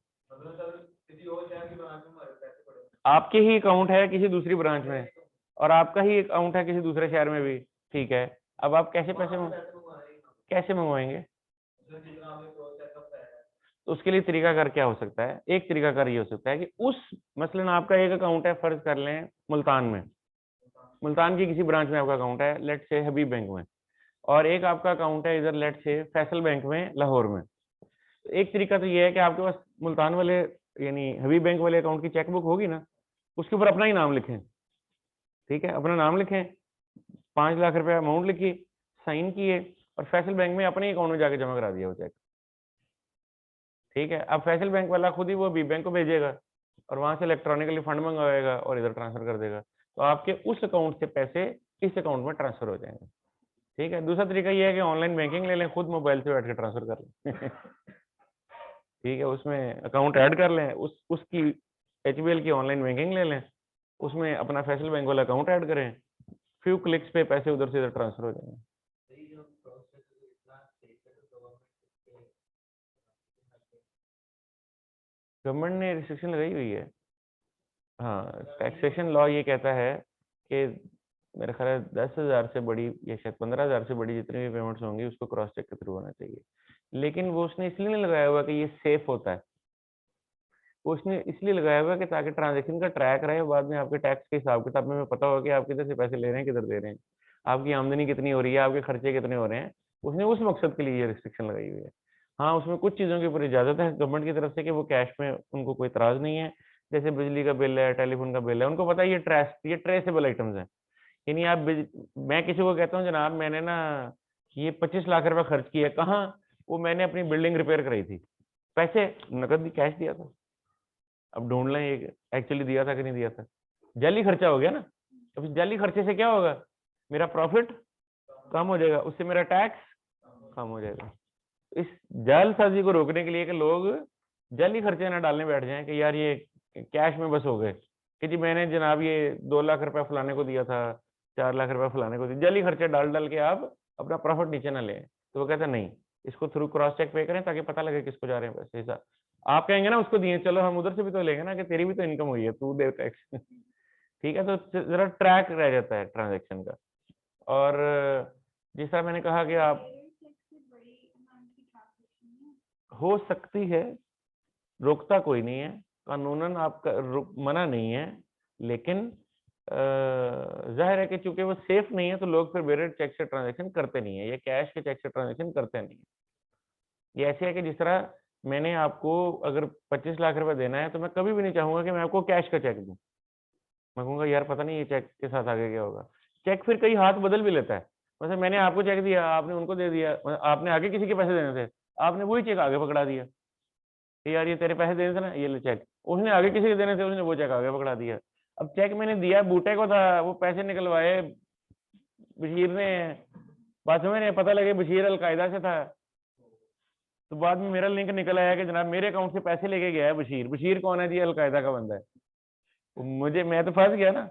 आपके ही अकाउंट है किसी दूसरी ब्रांच में, और आपका ही अकाउंट है किसी दूसरे शहर में भी, ठीक है। अब आप कैसे कैसे मंगवाएंगे? तो उसके लिए तरीकाकार क्या हो सकता है? एक तरीकाकार ये हो सकता है कि उस, मसलन आपका एक अकाउंट है, फर्ज कर लें मुल्तान में, मुल्तान की किसी ब्रांच में आपका अकाउंट है, लेट से हबीब बैंक में, और एक आपका अकाउंट है इधर लेट से फैसल बैंक में लाहौर में। एक तरीका तो ये है कि आपके पास मुल्तान वाले यानी हबीब बैंक वाले अकाउंट की चेकबुक होगी ना, उसके ऊपर अपना ही नाम लिखें, ठीक है, अपना नाम लिखें, 5 लाख रुपया अमाउंट लिखिए, साइन किए, और फैसल बैंक में अपने अकाउंट में जाके जमा करा दिया वो चेक, ठीक है। अब फैसल बैंक वाला खुद ही वो हबीब बैंक को भेजेगा, और वहां से इलेक्ट्रॉनिकली फंड मंगवाएगा और इधर ट्रांसफर कर देगा, तो आपके उस अकाउंट से पैसे इस अकाउंट में ट्रांसफर हो जाएंगे, ठीक है। दूसरा तरीका ये है कि ऑनलाइन बैंकिंग ले लें, खुद मोबाइल से बैठ के ट्रांसफर कर लें ठीक है, उसमें अकाउंट ऐड कर लें, उसकी HBL की ऑनलाइन बैंकिंग ले लें, उसमें अपना फैसल बैंक वाला अकाउंट ऐड करें, फ्यू क्लिक्स पे पैसे उधर से इधर ट्रांसफर हो जाएंगे। गवर्नमेंट ने रिस्ट्रिक्शन लगाई हुई है, हाँ। टैक्सेशन लॉ ये कहता है कि मेरे ख्याल है 10,000 से बड़ी या शायद 15,000 से बड़ी जितनी भी पेमेंट्स होंगी उसको क्रॉस चेक के थ्रू होना चाहिए। लेकिन वो उसने इसलिए नहीं लगाया हुआ कि ये सेफ होता है, वो उसने इसलिए लगाया हुआ कि ताकि ट्रांजेक्शन का ट्रैक रहे, बाद में आपके टैक्स के हिसाब किताब में पता होगा कि आप किधर से पैसे ले रहे हैं, किधर दे रहे हैं, आपकी आमदनी कितनी हो रही है, आपके खर्चे कितने हो रहे हैं। उसने उस मकसद के लिए ये रिस्ट्रिक्शन लगाई हुई है। हाँ, उसमें कुछ चीज़ों के ऊपर इजाज़त है गवर्नमेंट की तरफ से कि वो कैश में, उनको कोई इतराज़ नहीं है, जैसे बिजली का बिल है, टेलीफोन का बिल है, उनको पता है ये ट्रेसेबल आइटम्स हैं। यानी मैं किसी को कहता हूँ जनाब मैंने ना ये 25 लाख रुपए खर्च किया, कहाँ? वो मैंने अपनी बिल्डिंग रिपेयर कराई थी। पैसे नकद कैश दिया था। अब ढूंढ लें ये एक्चुअली दिया था कि नहीं दिया था। जाली खर्चा हो गया ना। अब इस जाली खर्चे से क्या होगा? मेरा प्रॉफिट कम हो जाएगा, उससे मेरा टैक्स कम हो जाएगा। इस जालसाजी को रोकने के लिए कि लोग जाली खर्चे ना डालने बैठ जाएं कि यार ये कैश में बस हो गए कि जी मैंने जनाब ये 2 लाख रुपए फलाने को दिया था, 4 लाख रुपए फलाने को दिया, जाली खर्चे डाल डाल के आप अपना प्रॉफिट नीचे ना लें। तो वो कहता नहीं, इसको थ्रू क्रॉस चेक पे करें ताकि पता लगे किसको जा रहे हैं पैसे। ऐसा आप कहेंगे ना उसको दिए, चलो हम उधर से भी तो लेंगे ना कि तेरी भी तो इनकम हुई है, तू दे टैक्स। ठीक है, तो जरा ट्रैक रह जाता है ट्रांजेक्शन का। और जिस तरह मैंने कहा कि आप हो सकती है, रोकता कोई नहीं है कानूनन, आपका मना नहीं है, लेकिन जाहिर है कि चूंकि वो सेफ नहीं है तो लोग फिर बेरेड चेक से ट्रांजैक्शन करते नहीं है, या कैश के चेक से ट्रांजैक्शन करते नहीं है। ये ऐसे है कि जिस तरह मैंने आपको अगर 25 लाख रुपए देना है तो मैं कभी भी नहीं चाहूंगा कि मैं आपको कैश का चेक दूं। मैं कहूंगा यार पता नहीं ये चेक के साथ आगे क्या होगा। चेक फिर कई हाथ बदल भी लेता है। मतलब मैंने आपको चेक दिया, आपने उनको दे दिया, आपने आगे किसी के पैसे देने थे, आपने वही चेक आगे पकड़ा दिया कि यार ये तेरे पैसे देने थे ना, ये ले चेक। उसने आगे किसी के देने थे, उसने वो चेक आगे पकड़ा दिया। अब चेक मैंने दिया बूटे को था, वो पैसे निकलवाए बशीर ने, बाद में पता लगे बशीर अलकायदा से था। तो बाद में मेरा लिंक निकल आया कि जनाब मेरे अकाउंट से पैसे लेके गया है बशीर। बशीर कौन है जी? अलकायदा का बंदा है। मैं तो फंस गया ना।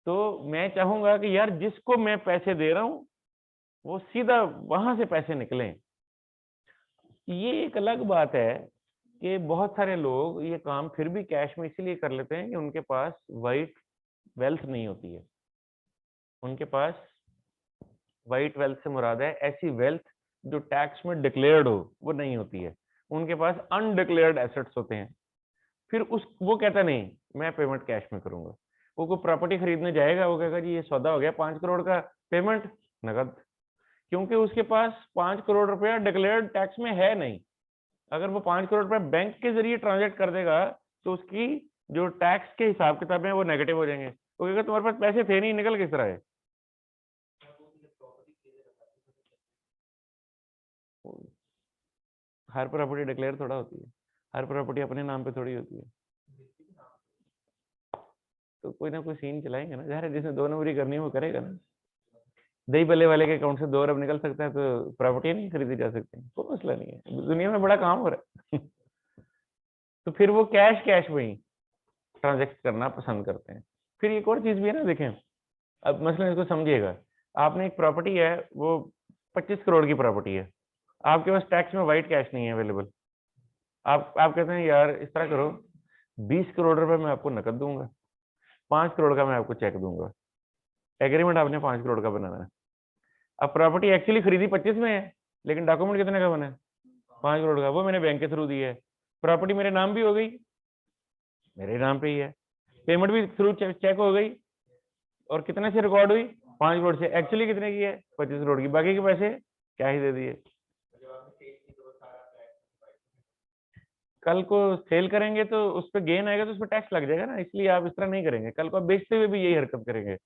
तो मैं चाहूंगा कि यार जिसको मैं पैसे दे रहा हूं वो सीधा वहां से पैसे निकलें। ये एक अलग बात है कि बहुत सारे लोग ये काम फिर भी कैश में इसीलिए कर लेते हैं कि उनके पास वाइट वेल्थ नहीं होती है। उनके पास वाइट वेल्थ से मुराद है ऐसी वेल्थ जो टैक्स में डिक्लेयर्ड हो, वो नहीं होती है। उनके पास अनडिक्लेयर्ड एसेट्स होते हैं। फिर उस वो कहता नहीं मैं पेमेंट कैश में करूंगा। वो कोई प्रॉपर्टी खरीदने जाएगा, वो कहेगा जी ये सौदा हो गया 5 करोड़ का, पेमेंट नगद। क्योंकि उसके पास 5 करोड़ रुपया डिक्लेयर्ड टैक्स में है नहीं। अगर वो 5 करोड़ रुपया बैंक के जरिए ट्रांजेक्ट कर देगा तो उसकी जो टैक्स के हिसाब किताब है वो नेगेटिव हो जाएंगे। वो कहेगा तुम्हारे पास पैसे थे नहीं, निकल किस तरह है। हर प्रॉपर्टी डिक्लेयर थोड़ा होती है, हर प्रॉपर्टी अपने नाम पे थोड़ी होती है। तो कोई ना कोई सीन चलाएंगे ना, जाहिर है जिसने 2 नंबरी करनी है वो करेगा ना। दही बल्ले वाले के अकाउंट से 2 अरब निकल सकता है तो प्रॉपर्टी नहीं खरीदी जा सकती, कोई मसला नहीं है, दुनिया में बड़ा काम हो रहा है। तो फिर वो कैश कैश में ही ट्रांजेक्ट करना पसंद करते हैं। फिर एक और चीज भी है ना, देखें अब मसलन इसको समझिएगा। आपने एक प्रॉपर्टी है, वो 25 करोड़ की प्रॉपर्टी है, आपके पास टैक्स में वाइट कैश नहीं है अवेलेबल। आप कहते हैं यार इस तरह करो, 20 करोड़ रुपए मैं आपको नकद दूंगा, 5 करोड़ का मैं आपको चेक दूंगा। एग्रीमेंट आपने 5 करोड़ का बनाना है। अब प्रॉपर्टी एक्चुअली खरीदी 25 में है, लेकिन डॉक्यूमेंट कितने का बना है? 5 करोड़ का। वो मैंने बैंक के थ्रू दी है, प्रॉपर्टी मेरे नाम भी हो गई, मेरे नाम पे ही है, पेमेंट भी थ्रू चेक हो गई, और कितने से रिकॉर्ड हुई? 5 करोड़ से। एक्चुअली कितने की है? 25 करोड़ की। बाकी के पैसे क्या ही दे दिए। कल को सेल करेंगे तो उस पर गेन आएगा तो उस पर टैक्स लग जाएगा ना, इसलिए आप इस तरह नहीं करेंगे। कल को आप बेचते हुए भी यही हरकत करेंगे।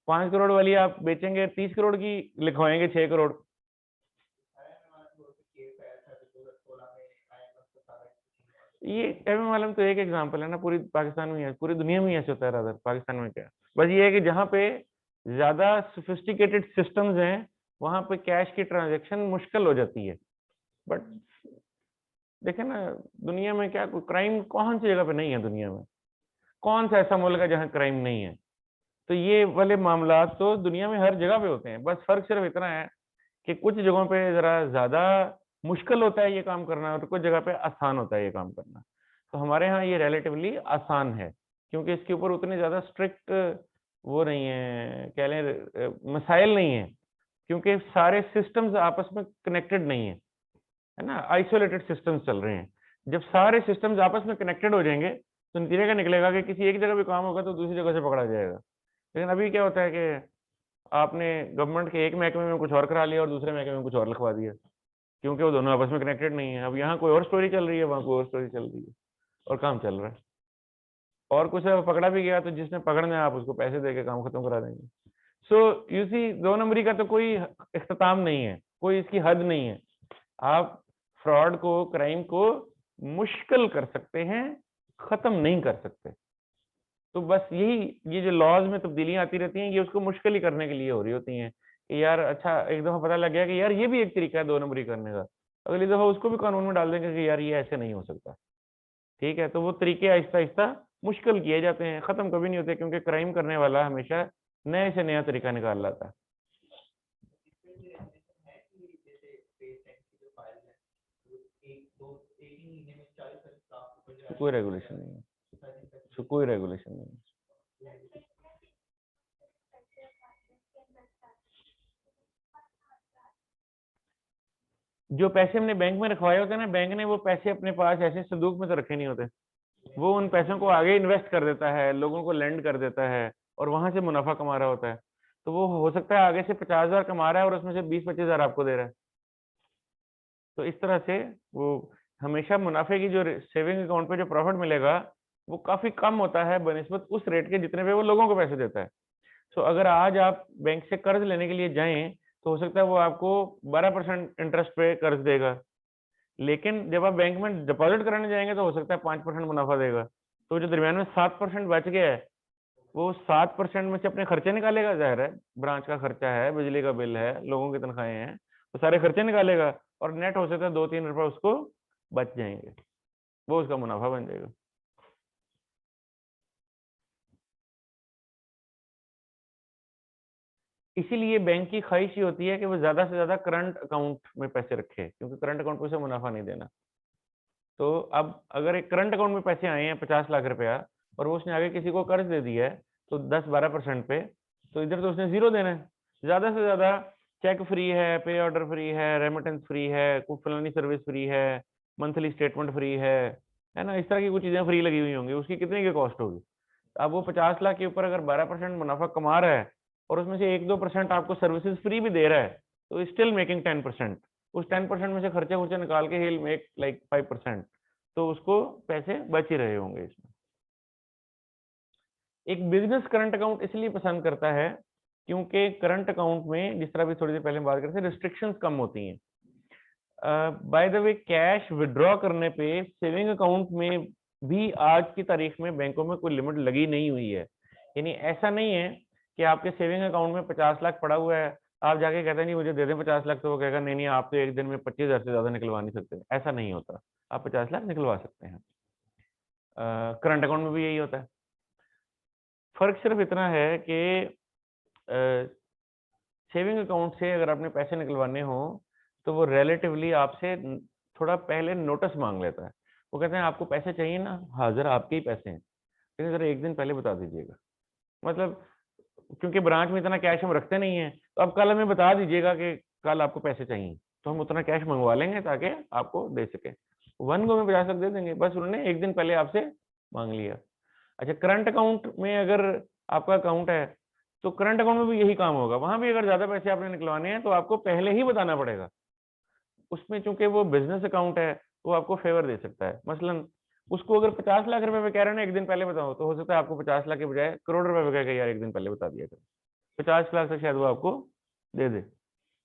5 करोड़ वाली आप बेचेंगे, 30 करोड़ की लिखवाएंगे 6 करोड़। ये एमएम आलम तो एक एग्जांपल है ना, पूरी पाकिस्तान में है, पूरी दुनिया में ऐसे होता है। रादर पाकिस्तान में क्या, बस ये है कि जहाँ पे ज्यादा सोफिस्टिकेटेड सिस्टम्स हैं वहां पे कैश की ट्रांजैक्शन मुश्किल हो जाती है। बट देखे ना दुनिया में क्या, क्राइम कौन सी जगह पे नहीं है दुनिया में? कौन सा ऐसा मुल्क है जहाँ क्राइम नहीं है? तो ये वाले मामला तो दुनिया में हर जगह पे होते हैं। बस फर्क सिर्फ इतना है कि कुछ जगहों पे जरा ज्यादा मुश्किल होता है ये काम करना, और कुछ जगह पे आसान होता है ये काम करना। तो हमारे यहाँ ये रिलेटिवली आसान है, क्योंकि इसके ऊपर उतने ज्यादा स्ट्रिक्ट वो नहीं है, कह लें मसाइल नहीं है, क्योंकि सारे सिस्टम्स आपस में कनेक्टेड नहीं है ना, आइसोलेटेड सिस्टम्स चल रहे हैं। जब सारे सिस्टम्स आपस में कनेक्टेड हो जाएंगे तो नतीजा क्या निकलेगा कि किसी एक जगह भी काम होगा तो दूसरी जगह से पकड़ा जाएगा। लेकिन अभी क्या होता है कि आपने गवर्नमेंट के एक महकमे में कुछ और करा लिया और दूसरे महकमे में कुछ और लिखवा दिया, क्योंकि वो दोनों आपस में कनेक्टेड नहीं है। अब यहाँ कोई और स्टोरी चल रही है, वहाँ कोई और स्टोरी चल रही है, और काम चल रहा है। और कुछ पकड़ा भी गया तो जिसने पकड़ना है आप उसको पैसे देके काम खत्म करा देंगे। सो यू सी, 2 नंबरी का तो कोई इख्तिताम नहीं है, कोई इसकी हद नहीं है। आप फ्रॉड को, क्राइम को मुश्किल कर सकते हैं, खत्म नहीं कर सकते। तो बस यही, ये जो लॉज में तब्दीलियां आती रहती हैं, ये उसको मुश्किल ही करने के लिए हो रही होती हैं कि यार अच्छा एक दफा पता लग गया कि यार ये भी एक तरीका है 2 नंबरी करने का, अगली दफा उसको भी कानून में डाल देंगे कि यार ये ऐसे नहीं हो सकता। ठीक है, तो वो तरीके आहिस्ता आहिस्ता मुश्किल किए जाते हैं, खत्म कभी नहीं होते, क्योंकि क्राइम करने वाला हमेशा नए से नया तरीका निकाल लाता है। कोई रेगुलेशन नहीं है, कोई रेगुलेशन नहीं है। जो पैसे हमने बैंक में रखवाए होते हैं ना, बैंक ने वो पैसे अपने पास ऐसे संदूक में तो रखे नहीं होते, वो उन पैसों को आगे इन्वेस्ट कर देता है, लोगों को लेंड कर देता है और वहां से मुनाफा कमा रहा होता है। तो वो हो सकता है आगे से 50,000 कमा रहा है और उसमें से 20-25,000 आपको दे रहा है। तो इस तरह से वो हमेशा मुनाफे की जो सेविंग अकाउंट पे जो प्रॉफिट मिलेगा वो काफी कम होता है बनिस्बत उस रेट के जितने पे वो लोगों को पैसे देता है। तो अगर आज आप बैंक से कर्ज लेने के लिए जाएं तो हो सकता है वो आपको 12% इंटरेस्ट पे कर्ज देगा, लेकिन जब आप बैंक में डिपॉजिट कराने जाएंगे तो हो सकता है 5% मुनाफा देगा। तो जो दरमियान में 7% बच गया है, वो 7% में से अपने खर्चे निकालेगा, जाहिर है ब्रांच का खर्चा है, बिजली का बिल है, लोगों की तनख्वाहें हैं, तो सारे खर्चे निकालेगा और नेट हो सकता है 2-3 रुपए उसको बच जाएंगे, वो उसका मुनाफा बन जाएगा। इसीलिए बैंक की ख्वाहिश ये होती है कि वो ज्यादा से ज्यादा करंट अकाउंट में पैसे रखे, क्योंकि करंट अकाउंट पे उसे मुनाफा नहीं देना। तो अब अगर एक करंट अकाउंट में पैसे आए हैं 50 लाख रुपया और वो उसने आगे किसी को कर्ज दे दिया है तो 10-12% पे, तो इधर तो उसने जीरो देना है। ज्यादा से ज्यादा चेक फ्री है, पे ऑर्डर फ्री है, रेमिटेंस फ्री है, कुछ फलानी सर्विस फ्री है, मंथली स्टेटमेंट फ्री है ना, इस तरह की कुछ चीजें फ्री लगी हुई होंगी, उसकी कितने की कॉस्ट होगी। अब वो 50 लाख के ऊपर अगर 12% मुनाफा कमा रहा है और उसमें से 1-2% आपको सर्विसेज फ्री भी दे रहा है, तो स्टिल मेकिंग 10%। उस 10% में से खर्चे खुर्चे निकाल के he'll make like 5%, तो उसको पैसे बच ही रहे होंगे इसमें। एक बिजनेस करंट अकाउंट इसलिए पसंद करता है क्योंकि करंट अकाउंट में, जिस तरह भी थोड़ी देर पहले बात करते थे, रिस्ट्रिक्शंस कम होती हैं। By the way cash withdraw करने पे सेविंग अकाउंट में भी आज की तारीख में बैंकों में कोई लिमिट लगी नहीं हुई है। यानी ऐसा नहीं है कि आपके सेविंग अकाउंट में 50 लाख पड़ा हुआ है, आप जाके कहते हैं नहीं मुझे दे दें 50 लाख, तो वो कहेगा नहीं नहीं आप तो एक दिन में 25,000 से ज्यादा निकलवा नहीं सकते। ऐसा नहीं होता, आप 50 लाख निकलवा सकते हैं। करंट अकाउंट में भी यही होता है। फर्क सिर्फ इतना है कि सेविंग अकाउंट से अगर आपने पैसे निकलवाने हो तो वो रिलेटिवली आपसे थोड़ा पहले नोटिस मांग लेता है। वो कहते हैं आपको पैसे चाहिए ना, हाजिर आपके ही पैसे हैं, लेकिन जरा एक दिन पहले बता दीजिएगा। मतलब क्योंकि ब्रांच में इतना कैश हम रखते नहीं है, तो अब कल हमें बता दीजिएगा कि कल आपको पैसे चाहिए, तो हम उतना कैश मंगवा लेंगे ताकि आपको दे सके। 1 गो में 50 लाख दे देंगे, बस उन्होंने एक दिन पहले आपसे मांग लिया। अच्छा, करंट अकाउंट में अगर आपका अकाउंट है तो करंट अकाउंट में भी यही काम होगा, वहां भी अगर ज्यादा पैसे आपने निकलवाने हैं तो आपको पहले ही बताना पड़ेगा। उसमें चूंकि वो बिजनेस अकाउंट है वो आपको फेवर दे सकता है। मसलन उसको अगर 50 लाख रुपए में कह रहे हैं ना एक दिन पहले बताओ, तो हो सकता है आपको 50 लाख के बजाय करोड़ रुपए में कहेगा यार एक दिन पहले बता दिया करो, 50 लाख तक शायद वो आपको दे दे।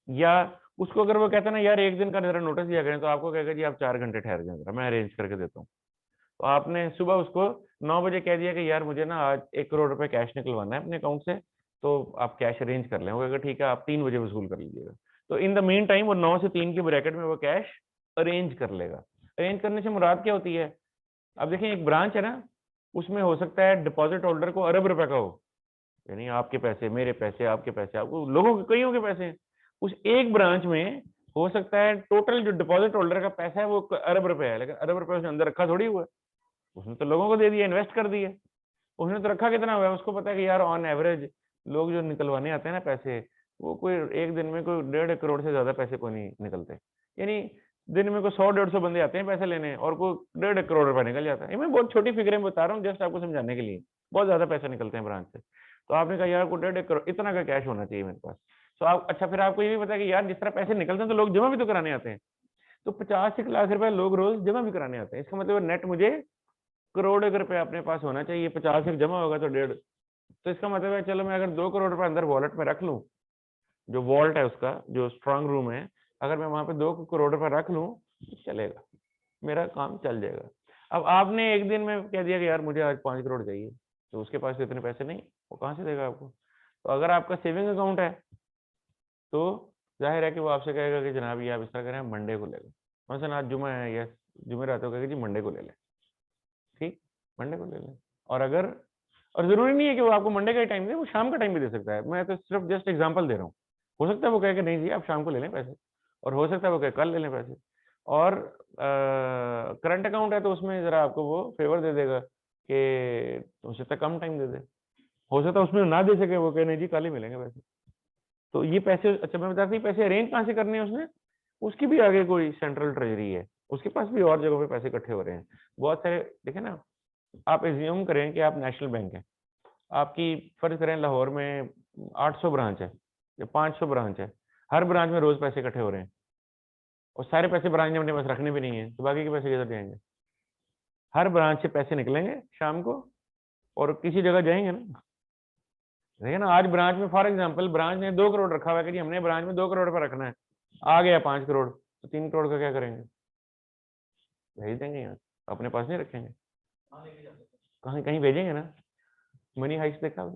या उसको अगर वो कहता है ना यार एक दिन का जरा नोटिस दिया करें, तो आपको कहेगा जी आप 4 घंटे ठहर जाए जरा, मैं अरेंज करके देता हूँ। तो आपने सुबह उसको 9 बजे कह दिया कि यार मुझे ना आज 1 करोड़ रुपए कैश निकलवाना है अपने अकाउंट से, तो आप कैश अरेंज कर लें। वो कहेगा ठीक है आप 3 बजे वसूल कर लीजिएगा। तो इन द मेन टाइम वो 9 से 3 के ब्रैकेट में वो कैश अरेंज कर लेगा। अरेंज करने से मुराद क्या होती है? अब देखिए एक ब्रांच है ना, उसमें हो सकता है डिपॉजिट होल्डर को अरब रुपए का हो, यानी आपके पैसे, मेरे पैसे, आपके पैसे, आपको लोगों के कईयों के पैसे हैं। उस एक ब्रांच में हो सकता है टोटल जो डिपॉजिट होल्डर का पैसा है वो अरब रुपए है, लेकिन अरब रुपए उसने अंदर रखा थोड़ी हुआ है, उसने तो लोगों को दे दिया, इन्वेस्ट कर दिया। उसने तो रखा कितना हुआ है, उसको पता है कि यार ऑन एवरेज लोग जो निकलवाने आते हैं ना पैसे, वो कोई एक दिन में कोई 1.5 करोड़ से ज्यादा पैसे को नहीं निकलते। यानी दिन में कोई 100-150 बंदे आते हैं पैसे लेने और कोई 1.5 करोड़ रुपए निकल जाता है। ये मैं बहुत छोटी फिगरें बता रहा हूँ जस्ट आपको समझाने के लिए, बहुत ज्यादा पैसे निकलते हैं ब्रांच से। तो आपने कहा यार को 1.5 करोड़ इतना का कैश होना चाहिए मेरे पास। तो आप अच्छा, फिर आपको ये भी पता है कि यार जिस तरह पैसे निकलते हैं तो लोग जमा भी तो कराने आते हैं, तो 50 लाख रुपए लोग रोज जमा भी कराने आते हैं। इसका मतलब नेट मुझे करोड़ रुपए अपने पास होना चाहिए, 50 जमा होगा तो 1.5, तो इसका मतलब है चलो मैं अगर 2 करोड़ रुपए अंदर वॉलेट में रख लूं, जो वॉल्ट है उसका जो स्ट्रांग रूम है, अगर मैं वहां पे 2 करोड़ रुपए रख लूं तो चलेगा, मेरा काम चल जाएगा। अब आपने एक दिन में कह दिया कि यार मुझे आज 5 करोड़ चाहिए, तो उसके पास तो इतने पैसे नहीं, वो कहाँ से देगा आपको। तो अगर आपका सेविंग अकाउंट है तो जाहिर है कि वो आपसे कहेगा कि जनाब ये आप इस तरह करें, मंडे को ले लें, मसलन आज जुमा है, या जुमेरात को कहेगा जी मंडे को ले लें, ठीक, मंडे को ले लें। और अगर, और जरूरी नहीं है कि वो आपको मंडे का ही टाइम दे, वो शाम का टाइम भी दे सकता है, मैं तो सिर्फ जस्ट एग्जांपल दे रहा हूँ। हो सकता है वो कहे कि नहीं जी आप शाम को ले लें पैसे, और हो सकता है वो कहे कल ले लें पैसे। और करंट अकाउंट है तो उसमें जरा आपको वो फेवर दे देगा कि उससे तक कम टाइम दे दे, हो सकता है उसमें ना दे सके, वो कहे नहीं जी कल ही मिलेंगे पैसे। तो ये पैसे, अच्छा मैं बताती, पैसे अरेंज कहाँ से करने हैं उसने, उसकी भी आगे कोई सेंट्रल ट्रेजरी है, उसके पास भी और जगहों पे पैसे इकट्ठे हो रहे हैं बहुत सारे। देखे ना, आप एज्यूम करें कि आप नेशनल बैंक है, आपकी फर्ज करें लाहौर में 800 ब्रांच है या 500 ब्रांच है, हर ब्रांच में रोज पैसे इकट्ठे हो रहे हैं, और सारे पैसे ब्रांच ने अपने पास रखने भी नहीं है, तो बाकी के पैसे किधर जाएंगे। हर ब्रांच से पैसे निकलेंगे शाम को और किसी जगह जाएंगे ना। देखिए ना, आज ब्रांच में फॉर एग्जांपल ब्रांच ने 2 करोड़ रखा हुआ है कि जी हमने ब्रांच में 2 करोड़ पर रखना है, आ गया 5 करोड़, तो 3 करोड़ का क्या करेंगे, भेज देंगे यहाँ, अपने पास नहीं रखेंगे, कहीं कहीं भेजेंगे ना। मनी हाइस्ट देखा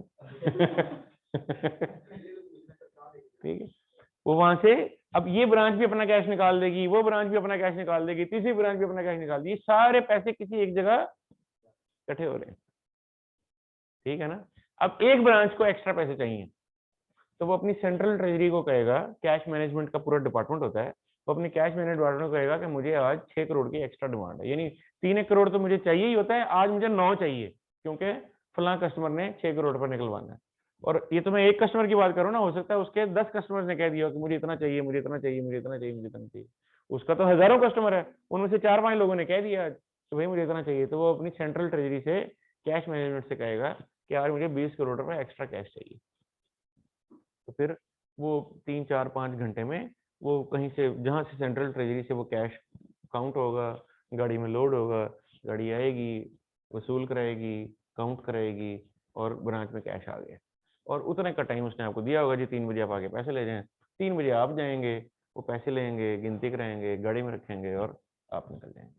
ठीक है, वो वहां से, अब ये ब्रांच भी अपना कैश निकाल देगी, वो ब्रांच भी अपना कैश निकाल देगी, तीसरी ब्रांच भी अपना कैश निकाल देगी, सारे पैसे किसी एक जगह इकट्ठे हो रहे हैं, ठीक है ना। अब एक ब्रांच को एक्स्ट्रा पैसे चाहिए, तो वो अपनी सेंट्रल ट्रेजरी को कहेगा, कैश मैनेजमेंट का पूरा डिपार्टमेंट होता है, वो अपने कैश मैनेजमेंट डिपार्टमेंट को कहेगा कि मुझे आज 6 करोड़ की एक्स्ट्रा डिमांड है, यानी 3 करोड़ तो मुझे चाहिए ही होता है, आज मुझे 9 चाहिए, क्योंकि फलां कस्टमर ने 6 करोड़ पर निकलवाना है। और ये तो मैं एक कस्टमर की बात करूँ ना, हो सकता है उसके 10 कस्टमर ने कह दिया कि मुझे इतना चाहिए, मुझे इतना चाहिए, मुझे इतना चाहिए, मुझे इतना चाहिए, उसका तो हजारों कस्टमर है, उनमें से 4-5 लोगों ने कह दिया आज तो भाई मुझे इतना चाहिए, तो वो अपनी सेंट्रल ट्रेजरी से कैश मैनेजमेंट से कहेगा कि यार मुझे 20 करोड़ रुपए एक्स्ट्रा कैश चाहिए। तो फिर वो 3-4-5 घंटे में वो कहीं से, जहां से सेंट्रल ट्रेजरी से वो कैश काउंट होगा, गाड़ी में लोड होगा, गाड़ी आएगी, वसूल कराएगी, काउंट कराएगी, और ब्रांच में कैश आ गया। और उतने का टाइम उसने आपको दिया होगा जी 3 बजे आप आके पैसे ले जाएं, 3 बजे आप जाएंगे, वो पैसे लेंगे, गिनती कराएंगे, गाड़ी में रखेंगे और आप निकल जाएंगे।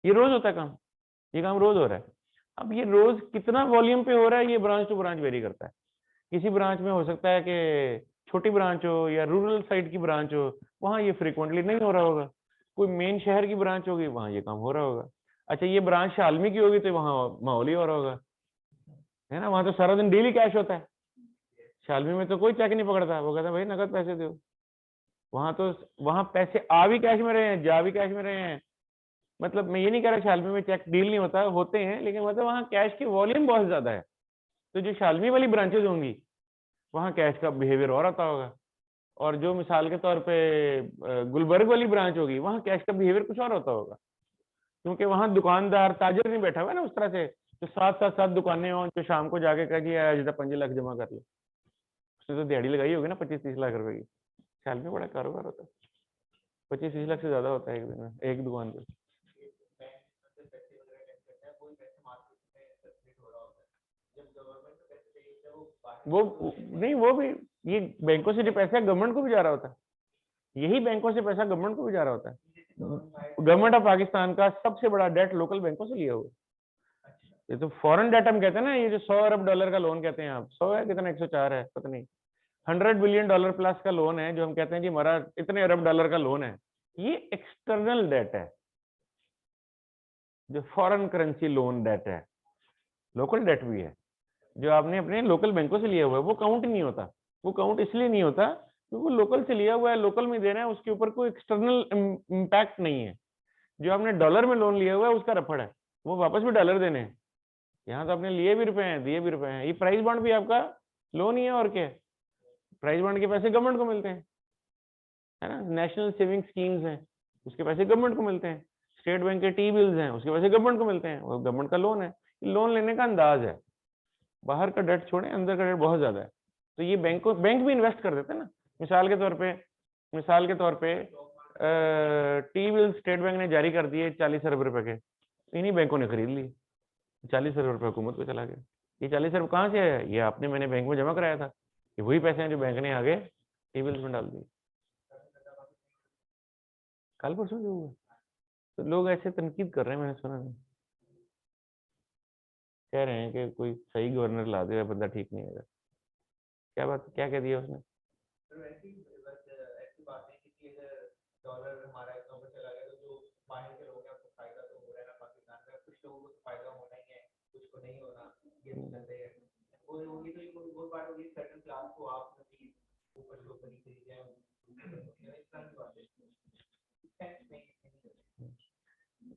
ये रोज होता है काम, ये काम रोज हो रहा है। अब ये रोज कितना वॉल्यूम पे हो रहा है, ये ब्रांच टू ब्रांच वेरी करता है। किसी ब्रांच में हो सकता है कि छोटी ब्रांच हो या रूरल साइड की ब्रांच हो, वहां ये फ्रीक्वेंटली नहीं हो रहा होगा। कोई मेन शहर की ब्रांच होगी, वहां ये काम हो रहा होगा। अच्छा, ये ब्रांच शालमी की होगी तो वहां माहौल ही हो रहा होगा, है ना, वहां तो सारा दिन डेली कैश होता है। शालमी में तो कोई चेक नहीं पकड़ता, वो कहता है भाई नकद पैसे दो। वहां तो, वहां पैसे आ भी कैश में रहे हैं, जा भी कैश में रहे हैं। मतलब मैं ये नहीं कह रहा शालमी में चेक डील नहीं होता, होते हैं, लेकिन मतलब वहाँ कैश की वॉल्यूम बहुत ज्यादा है। तो जो शालमी वाली ब्रांचेज होंगी वहाँ कैश का बिहेवियर और आता होगा, और जो मिसाल के तौर पे गुलबर्ग वाली ब्रांच होगी वहाँ कैश का बिहेवियर कुछ और होता होगा, क्योंकि वहाँ दुकानदार ताजर नहीं बैठा हुआ है ना उस तरह से, जो 7 दुकानें हों, जो शाम को जाके कह दिया आज 5 लाख जमा कर लो, उसने तो दिहाड़ी लगाई होगी ना 25-30 लाख रुपए की। साल में बड़ा कारोबार होता है, 25-30 लाख से ज्यादा होता है एक दिन में एक दुकान पे। वो नहीं, वो भी, ये बैंकों से जो पैसा गवर्नमेंट को भी जा रहा होता है, यही बैंकों से पैसा गवर्नमेंट को भी जा रहा होता है। गवर्नमेंट ऑफ पाकिस्तान का सबसे बड़ा डेट लोकल बैंकों से लिया हुआ। ये तो फॉरेन डेट हम कहते हैं ना, ये जो 100 अरब डॉलर का लोन कहते हैं आप, 100 है कितना, 104 है पता नहीं, $100 बिलियन प्लस का लोन है जो हम कहते हैं जी हमारा इतने अरब डॉलर का लोन है, ये एक्सटर्नल डेट है। जो फॉरेन करेंसी लोन डेट है, लोकल डेट भी है, जो आपने अपने लोकल बैंकों से लिया हुआ है, वो काउंट नहीं होता। वो काउंट इसलिए नहीं होता क्योंकि वो लोकल से लिया हुआ है, लोकल में देना है, उसके ऊपर कोई एक्सटर्नल इम्पैक्ट नहीं है। जो आपने डॉलर में लोन लिया हुआ है उसका रफड़ है, वो वापस भी डॉलर देने हैं। यहाँ तो आपने लिए भी रुपए हैं, दिए भी रुपए हैं। ये प्राइस बॉन्ड भी आपका लोन ही है, और क्या है, प्राइस बॉन्ड के पैसे गवर्नमेंट को मिलते हैं, है ना। नेशनल सेविंग स्कीम्स हैं, उसके पैसे गवर्नमेंट को मिलते हैं। स्टेट बैंक के टी बिल्स हैं, उसके पैसे गवर्नमेंट को मिलते हैं, वो गवर्नमेंट का लोन है। लोन लेने का अंदाज है, बाहर का डेट छोड़े, अंदर का डेट बहुत ज्यादा है। तो ये बैंक भी इन्वेस्ट कर देते हैं ना। मिसाल के तौर पे टी बिल स्टेट बैंक ने जारी कर दिए 40 अरब रुपए के, इन्हीं बैंकों ने खरीद ली, 40 अरब रुपये हुकूमत को चला गया। ये 40 अरब कहाँ से आया? ये आपने मैंने बैंक में जमा कराया था, ये वही पैसे हैं जो बैंक ने आगे टी बिल्स में डाल दिए। कल परसों जो हुआ, तो लोग ऐसे तनकीद कर रहे हैं, मैंने सुना नहीं, कह रहे हैं कि कोई सही गवर्नर ला दे, बंदा ठीक नहीं है। क्या बात, क्या कह दिया उसने?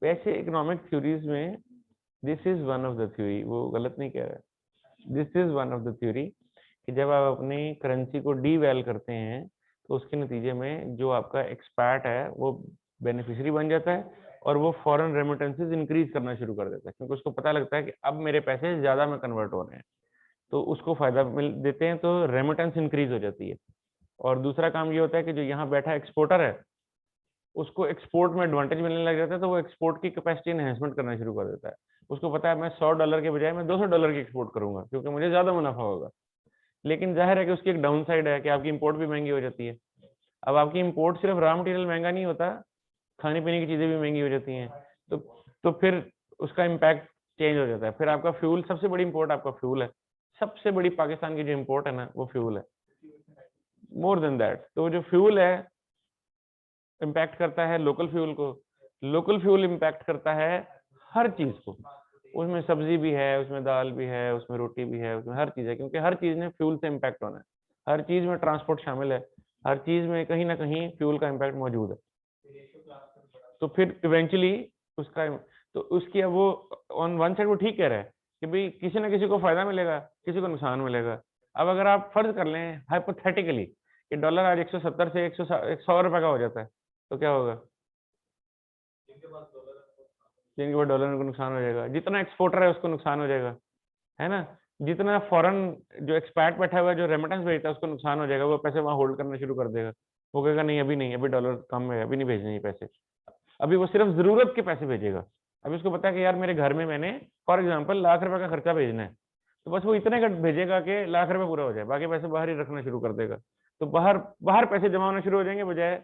वैसे इकोनॉमिक थ्योरीज में this is one of the theory, वो गलत नहीं कह रहा है, this is one of the theory कि जब आप अपनी करेंसी को डीवैल करते हैं तो उसके नतीजे में जो आपका एक्सपैट है वो बेनिफिशियरी बन जाता है और वो फॉरेन रेमिटेंसेस इंक्रीज करना शुरू कर देता है, क्योंकि उसको पता लगता है कि अब मेरे पैसे ज्यादा में कन्वर्ट हो रहे हैं, तो उसको फायदा मिल देते हैं, तो रेमिटेंस इंक्रीज हो जाती है। और दूसरा काम ये होता है कि जो यहाँ बैठा एक्सपोर्टर है उसको एक्सपोर्ट में एडवांटेज मिलने लग जाता है, तो वो एक्सपोर्ट की कैपेसिटी एनहेंसमेंट करना शुरू कर देता है। उसको पता है मैं $100 के बजाय मैं $200 की एक्सपोर्ट करूंगा क्योंकि मुझे ज्यादा मुनाफा होगा। लेकिन जाहिर है कि उसकी एक डाउन साइड है कि आपकी इंपोर्ट भी महंगी हो जाती है। अब आपकी इंपोर्ट सिर्फ रॉ मटेरियल महंगा नहीं होता, खाने पीने की चीजें भी महंगी हो जाती हैं, तो फिर उसका इम्पैक्ट चेंज हो जाता है। फिर आपका फ्यूल, सबसे बड़ी इंपोर्ट आपका फ्यूल है, सबसे बड़ी पाकिस्तान की जो इंपोर्ट है ना वो फ्यूल है, मोर देन दैट। तो जो फ्यूल है इम्पैक्ट करता है लोकल फ्यूल को, लोकल फ्यूल इम्पैक्ट करता है हर चीज को, उसमें सब्जी भी है, उसमें दाल भी है, उसमें रोटी भी है, उसमें हर चीज है, क्योंकि हर चीज में फ्यूल से इम्पैक्ट होना है, हर चीज में ट्रांसपोर्ट शामिल है, हर चीज में कहीं ना कहीं फ्यूल का इम्पैक्ट मौजूद है। तो फिर इवेंचुअली उसका, तो उसकी अब वो ऑन वन साइड वो ठीक कह रहा है कि भाई किसी ना किसी को फायदा मिलेगा, किसी को नुकसान मिलेगा। अब अगर आप फर्ज कर लें हाइपोथेटिकली कि डॉलर आज 170 से 100 रुपए का हो जाता है, तो क्या होगा? जिनके पास डॉलर को नुकसान हो जाएगा, जितना एक्सपोर्टर है उसको नुकसान हो जाएगा, है ना? जितना फॉरेन जो एक्सपैट बैठा हुआ है जो रेमिटेंस भेजता है उसको नुकसान हो जाएगा, वो पैसे वहां होल्ड करना शुरू कर देगा, वो कहेगा नहीं अभी नहीं, अभी डॉलर कम है, अभी नहीं भेजने ये पैसे, अभी वो सिर्फ जरूरत के पैसे भेजेगा। अभी उसको पता है कि यार मेरे घर में मैंने फॉर एग्जाम्पल ₹1,00,000 का खर्चा भेजना है, तो बस वो इतने का भेजेगा कि ₹1,00,000 पूरा हो जाए, बाकी पैसे बाहर ही रखना शुरू कर देगा, तो बाहर बाहर पैसे जमा होना शुरू हो जाएंगे बजाय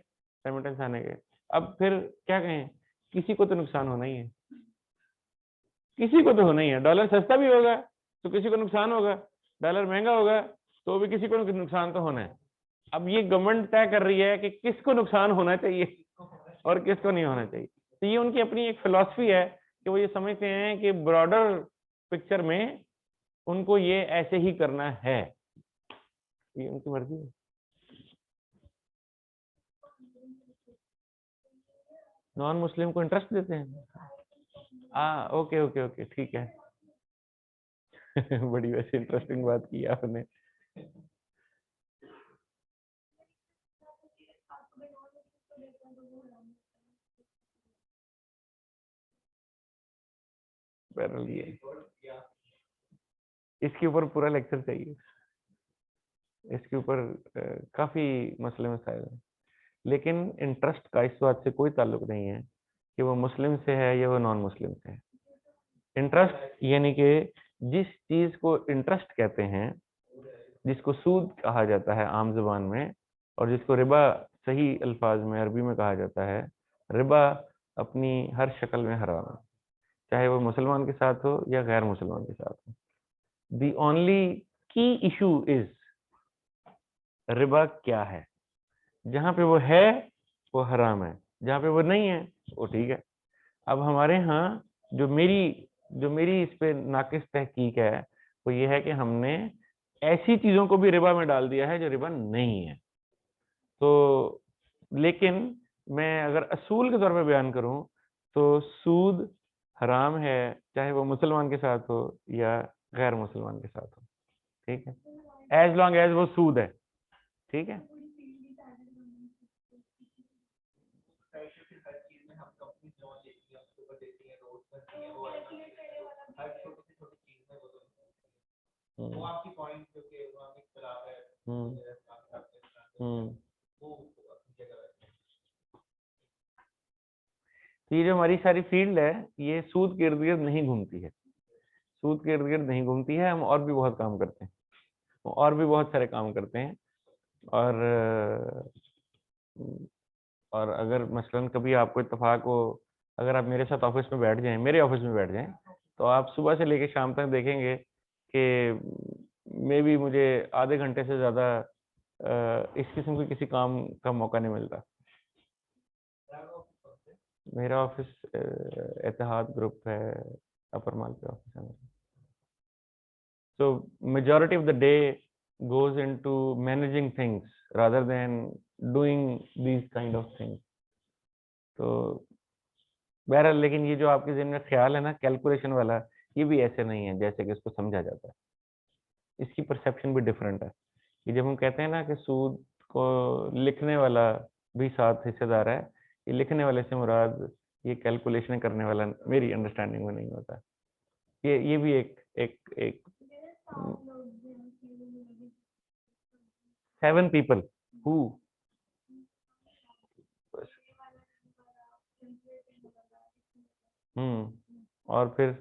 रेमिटेंस आने के। अब फिर क्या कहें, किसी को तो नुकसान होना ही है, किसी को तो होना ही है। डॉलर सस्ता भी होगा तो किसी को नुकसान होगा, डॉलर महंगा होगा तो भी किसी को नुकसान तो होना है। अब ये गवर्नमेंट तय कर रही है कि किसको नुकसान होना चाहिए और किसको नहीं होना चाहिए। तो ये उनकी अपनी एक फिलॉसफी है कि वो ये समझते हैं कि ब्रॉडर पिक्चर में उनको ये ऐसे ही करना है, ये उनकी मर्जी है। नॉन मुस्लिम को इंटरेस्ट देते हैं? ओके ओके ओके, ठीक है। बड़ी वैसे इंटरेस्टिंग बात की आपने। ये इसके ऊपर पूरा लेक्चर चाहिए, इसके ऊपर काफी मसले मसाइल हैं, लेकिन इंटरेस्ट का इस बात से कोई ताल्लुक नहीं है कि वो मुस्लिम से है या वो नॉन मुस्लिम से है। इंटरेस्ट यानी कि जिस चीज को इंटरेस्ट कहते हैं, जिसको सूद कहा जाता है आम जुबान में, और जिसको रिबा सही अल्फाज में अरबी में कहा जाता है, रिबा अपनी हर शक्ल में हराम है, चाहे वो मुसलमान के साथ हो या गैर मुसलमान के साथ हो। दी ओनली की इशू इज रिबा क्या है, जहां पे वो है वो हराम है, जहां पे वो नहीं है वो ठीक है। अब हमारे यहाँ जो मेरी इस पे नाकिस तहकीक है वो ये है कि हमने ऐसी चीजों को भी रिबा में डाल दिया है जो रिबा नहीं है। तो लेकिन मैं अगर असूल के तौर पे बयान करूं तो सूद हराम है, चाहे वो मुसलमान के साथ हो या गैर मुसलमान के साथ हो, ठीक है, एज लॉन्ग एज वो सूद है, ठीक है। हम्म हम्म तो ये जो हमारी सारी फील्ड है ये सूद के इर्द गिर्द नहीं घूमती है, सूद के इर्द गिर्द नहीं घूमती है। हम और भी बहुत काम करते हैं, और भी बहुत सारे काम करते हैं। और अगर मसलन कभी आपको इत्तेफाक हो, अगर आप मेरे साथ ऑफिस में बैठ जाएं, मेरे ऑफिस में बैठ जाएं, तो आप सुबह से लेकर शाम तक देखेंगे कि मे बी मुझे आधे घंटे से ज़्यादा इस किस्म के किसी काम का मौका नहीं मिलता। मेरा ऑफिस इत्तेहाद ग्रुप है, अपर माल पे ऑफिस है मेरा। So majority of the day goes into managing things rather than doing these kind of things. तो बहरहाल, लेकिन ये जो आपके ज़हन में ख्याल है ना कैलकुलेशन वाला, ये भी ऐसे नहीं है जैसे कि इसको समझा जाता है। इसकी परसेप्शन भी डिफरेंट है। कि जब हम कहते हैं ना कि सूद को लिखने वाला भी साथ हिस्सेदार है, ये लिखने वाले से मुराद ये कैलकुलेशन करने वाला मेरी अंडरस्टैंडिंग में नहीं होता। ये भी एक 7 people who और फिर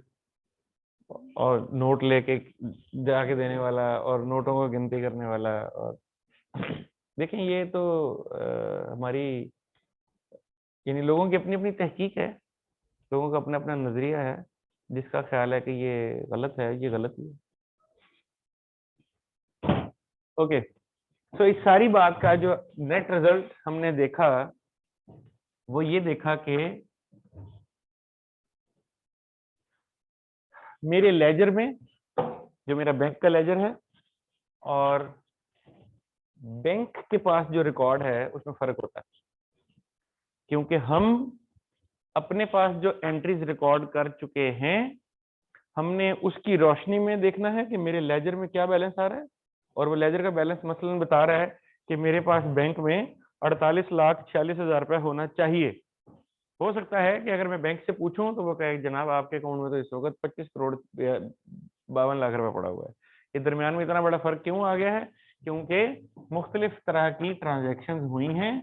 और नोट लेके जाके देने वाला और नोटों को गिनती करने वाला। और देखें ये तो हमारी यानी लोगों की अपनी अपनी तहकीक है, लोगों का अपना अपना नजरिया है, जिसका ख्याल है कि ये गलत है, ये गलत ही है। ओके, तो इस सारी बात का जो नेट रिजल्ट हमने देखा वो ये देखा कि मेरे लेजर में, जो मेरा बैंक का लेजर है और बैंक के पास जो रिकॉर्ड है उसमें फर्क होता है, क्योंकि हम अपने पास जो एंट्रीज रिकॉर्ड कर चुके हैं हमने उसकी रोशनी में देखना है कि मेरे लेजर में क्या बैलेंस आ रहा है। और वो लेजर का बैलेंस मसलन बता रहा है कि मेरे पास बैंक में 48,46,000 रुपया होना चाहिए। हो सकता है कि अगर मैं बैंक से पूछूं तो वो कहे जनाब आपके अकाउंट में तो इस वक्त 25 करोड़ 52 लाख रुपया पड़ा हुआ है। ये दरमियान में इतना बड़ा फर्क क्यों आ गया है? क्योंकि मुख्तलिफ तरह की ट्रांजेक्शन हुई हैं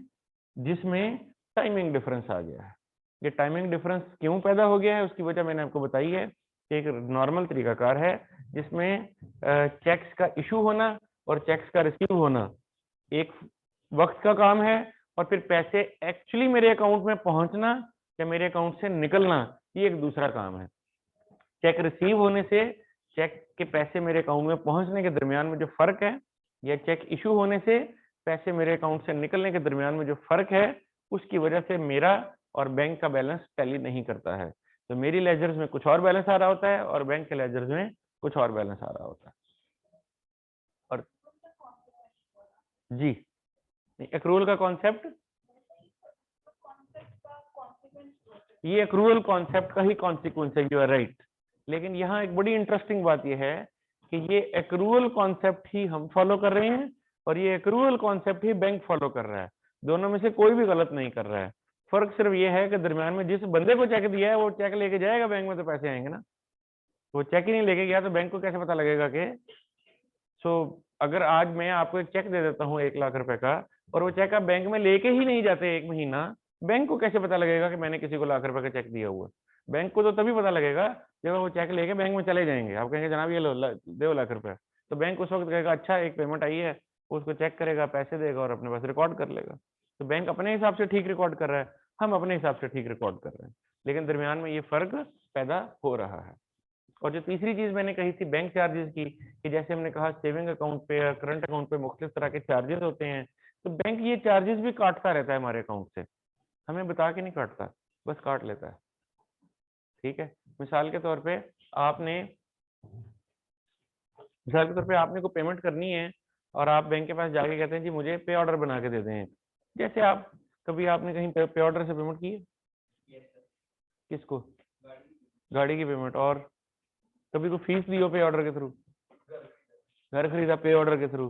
जिसमें टाइमिंग डिफरेंस आ गया है। ये टाइमिंग डिफरेंस क्यों पैदा हो गया है उसकी वजह मैंने आपको बताई है। एक नॉर्मल तरीकाकार है जिसमें चेक्स का इशू होना और चेक्स का रिसीव होना एक वक्त का काम है, और फिर पैसे एक्चुअली मेरे अकाउंट में पहुंचना या मेरे अकाउंट से निकलना ये एक दूसरा काम है। चेक रिसीव होने से चेक के पैसे मेरे अकाउंट में पहुंचने के दरमियान में जो फर्क है, या चेक इशू होने से पैसे मेरे अकाउंट से निकलने के दरमियान में जो फर्क है, उसकी वजह से मेरा और बैंक का बैलेंस टैली नहीं करता है। तो मेरी लेजर्स में कुछ और बैलेंस आ रहा होता है और बैंक के लेजर्स में कुछ और बैलेंस आ रहा होता है। और जी, एक्रूअल का कॉन्सेप्ट, ये एक्रूअल कॉन्सेप्ट का ही कॉन्सिक्वेंस है, यू आर राइट। लेकिन यहाँ एक बड़ी इंटरेस्टिंग बात यह है कि ये एक्रूअल कॉन्सेप्ट ही हम फॉलो कर रहे हैं और ये एक्रूअल कॉन्सेप्ट ही बैंक फॉलो कर रहा है। दोनों में से कोई भी गलत नहीं कर रहा है। फर्क सिर्फ ये है कि दरमियान में जिस बंदे को चेक दिया है वो चेक लेके जाएगा बैंक में तो पैसे आएंगे ना। वो चेक ही नहीं लेके गया तो बैंक को कैसे पता लगेगा कि अगर आज मैं आपको एक चेक दे देता हूँ 1 लाख रुपए का और वो चेक आप बैंक में लेके ही नहीं जाते 1 महीना, बैंक को कैसे पता लगेगा कि मैंने किसी को लाख रुपए का चेक दिया हुआ? बैंक को तो तभी पता लगेगा जब वो चेक लेके बैंक में चले जाएंगे। आप कहेंगे जनाब ये लो दो लाख रुपए, तो बैंक उस वक्त कहेगा अच्छा एक पेमेंट आई है, उसको चेक करेगा, पैसे देगा और अपने पास रिकॉर्ड कर लेगा। तो बैंक अपने हिसाब से ठीक रिकॉर्ड कर रहा है, हम अपने हिसाब से ठीक रिकॉर्ड कर रहे हैं, लेकिन दरमियान में ये फर्क पैदा हो रहा है। और जो तीसरी चीज मैंने कही थी बैंक चार्जेस की, कि जैसे हमने कहा सेविंग अकाउंट पे या करंट अकाउंट पे मुख्तलिफ तरह के चार्जेस होते हैं, तो बैंक ये चार्जेस भी काटता रहता है हमारे अकाउंट से, हमें बता के नहीं काटता, बस काट लेता है। ठीक है, मिसाल के तौर पे आपने को पेमेंट करनी है और आप बैंक के पास जाके कहते हैं जी मुझे पे ऑर्डर बना के दे दें। जैसे आप कभी आपने कहीं पे ऑर्डर से पेमेंट की है? किसको? गाड़ी की पेमेंट। और कभी को फीस दी हो पे ऑर्डर के थ्रू? घर खरीदा पे ऑर्डर के थ्रू।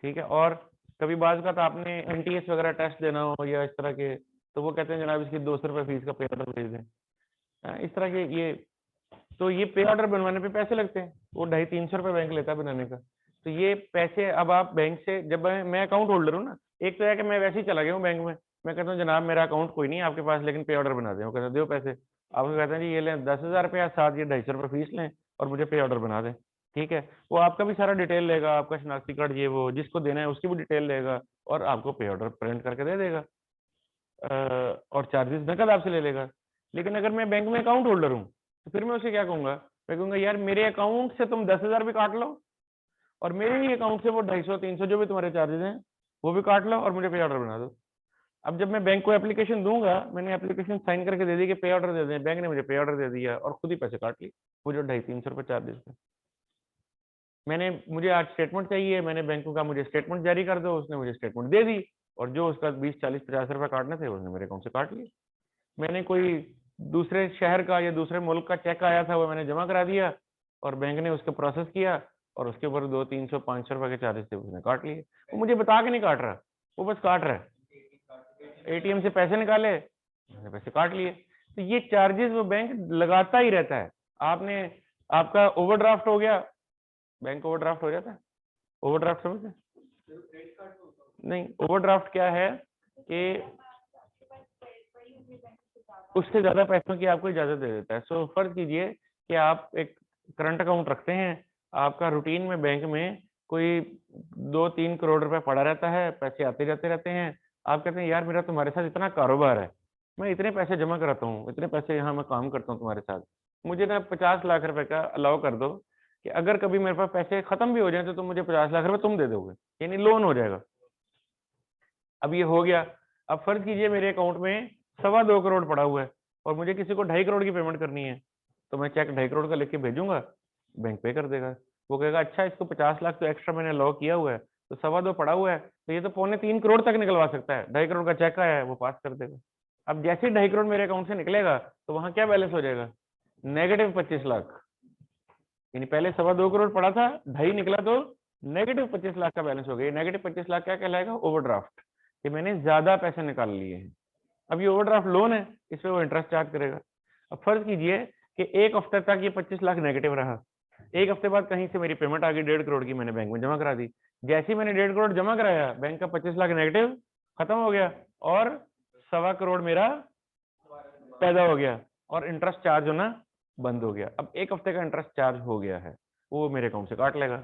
ठीक है, और कभी बाज का तो आपने एनटीएस वगैरह टेस्ट देना हो या इस तरह के, तो वो कहते हैं जनाब इसकी 200 रुपये फीस का पे ऑर्डर भेज दें। इस तरह के ये, तो ये पे ऑर्डर बनवाने पे पैसे लगते हैं, वो 250-300 रुपये बैंक लेता है बनाने का। तो ये पैसे अब आप बैंक से, जब मैं अकाउंट होल्डर हूँ ना, एक तो है कि मैं वैसे ही चला गया हूँ बैंक में, मैं कहता हूँ जनाब मेरा अकाउंट कोई नहीं है आपके पास, लेकिन पे ऑर्डर बना दें। वो कहते हैं दो पैसे। आपको कहते हैं जी ये लें 10,000 रुपया, साथ ये 250 रुपये फीस लें और मुझे पे ऑर्डर बना दें। ठीक है, वो आपका भी सारा डिटेल लेगा, आपका शनाख्ती कार्ड ये वो जिसको देना है उसकी भी डिटेल लेगा और आपको पे ऑर्डर प्रिंट करके दे देगा और चार्जेस नकद आपसे ले लेगा। लेकिन अगर मैं बैंक में अकाउंट होल्डर हूँ तो फिर मैं उसे क्या कहूँगा, मैं कहूँगा यार मेरे अकाउंट से तुम 10,000 भी काट लो और मेरे ही अकाउंट से वो 250-300 जो भी तुम्हारे चार्जेस हैं वो भी काट लो और मुझे पे ऑर्डर बना दो। अब जब मैं बैंक को एप्लीकेशन दूंगा, मैंने एप्लीकेशन साइन करके दे दी कि पे ऑर्डर दे दें, बैंक ने मुझे पे ऑर्डर दे दिया और खुद ही पैसे काट लिए वो जो 250-300 रुपये चार्जेस थे। मुझे आज स्टेटमेंट चाहिए, मैंने बैंक को कहा मुझे स्टेटमेंट जारी कर दो, उसने मुझे स्टेटमेंट दे दी और जो उसका 20-40-50 रुपये काटने थे उसने मेरे अकाउंट से काट लिए। मैंने कोई दूसरे शहर का या दूसरे मुल्क का चेक आया था वो मैंने जमा करा दिया और बैंक ने उसको प्रोसेस किया और उसके ऊपर 200-300-500 रुपए के चार्जेस थे उसने काट लिए। वो मुझे बता के नहीं काट रहा, वो बस काट रहा है। एटीएम से पैसे निकाले, मैंने पैसे काट लिए। तो ये चार्जेस वो बैंक लगाता ही रहता है। आपने आपका ओवरड्राफ्ट हो गया, बैंक ओवरड्राफ्ट हो जाता है। ओवरड्राफ्ट समझते नहीं, ओवरड्राफ्ट क्या है कि उससे ज्यादा पैसों की आपको इजाजत दे देता है। सो फर्ज कीजिए कि आप एक करंट अकाउंट रखते हैं, आपका रूटीन में बैंक में कोई 2-3 करोड़ रुपए पड़ा रहता है, पैसे आते जाते रहते हैं। आप कहते हैं यार मेरा तुम्हारे साथ इतना कारोबार है, मैं इतने पैसे जमा कराता हूँ, इतने पैसे यहाँ मैं काम करता हूँ तुम्हारे साथ, मुझे ना 50 लाख रुपए का अलाउ कर दो कि अगर कभी मेरे पास पैसे खत्म भी हो जाए तो तुम मुझे 50 लाख रुपए तुम दे दोगे, यानी लोन हो जाएगा। अब ये हो गया। अब फर्ज कीजिए मेरे अकाउंट में 2.25 करोड़ पड़ा हुआ है और मुझे किसी को 2.5 करोड़ की पेमेंट करनी है, तो मैं चेक 2.5 करोड़ का लेके भेजूंगा, बैंक पे कर देगा। वो कहेगा अच्छा इसको 50 लाख तो एक्स्ट्रा मैंने लॉ किया हुआ है, तो 2.25 पड़ा हुआ है तो ये तो 2.25 करोड़ तक निकलवा सकता है, 2.5 करोड़ का चेक आया है वो पास कर देगा। अब जैसे ही 2.5 करोड़ मेरे अकाउंट से निकलेगा तो वहां क्या बैलेंस हो जाएगा, -25 लाख। यानी पहले 2.25 करोड़ पड़ा था, 2.5 निकला तो -25 लाख का बैलेंस हो गया। -25 लाख क्या कहलाएगा, ओवरड्राफ्ट, कि मैंने ज्यादा पैसे निकाल लिए हैं। अब ये ओवरड्राफ्ट लोन है, इस पे वो इंटरेस्ट चार्ज करेगा। अब फर्ज कीजिए कि एक हफ्ते तक ये 25 लाख नेगेटिव रहा, एक हफ्ते बाद कहीं से मेरी पेमेंट आ गई 1.5 करोड़ की, मैंने बैंक में जमा करा दी। जैसे ही मैंने 1.5 करोड़ जमा कराया, बैंक का 25 लाख नेगेटिव खत्म हो गया और 2.25 करोड़ मेरा पैदा हो गया और इंटरेस्ट चार्ज होना बंद हो गया। अब एक हफ्ते का इंटरेस्ट चार्ज हो गया है, वो मेरे अकाउंट से काट लेगा।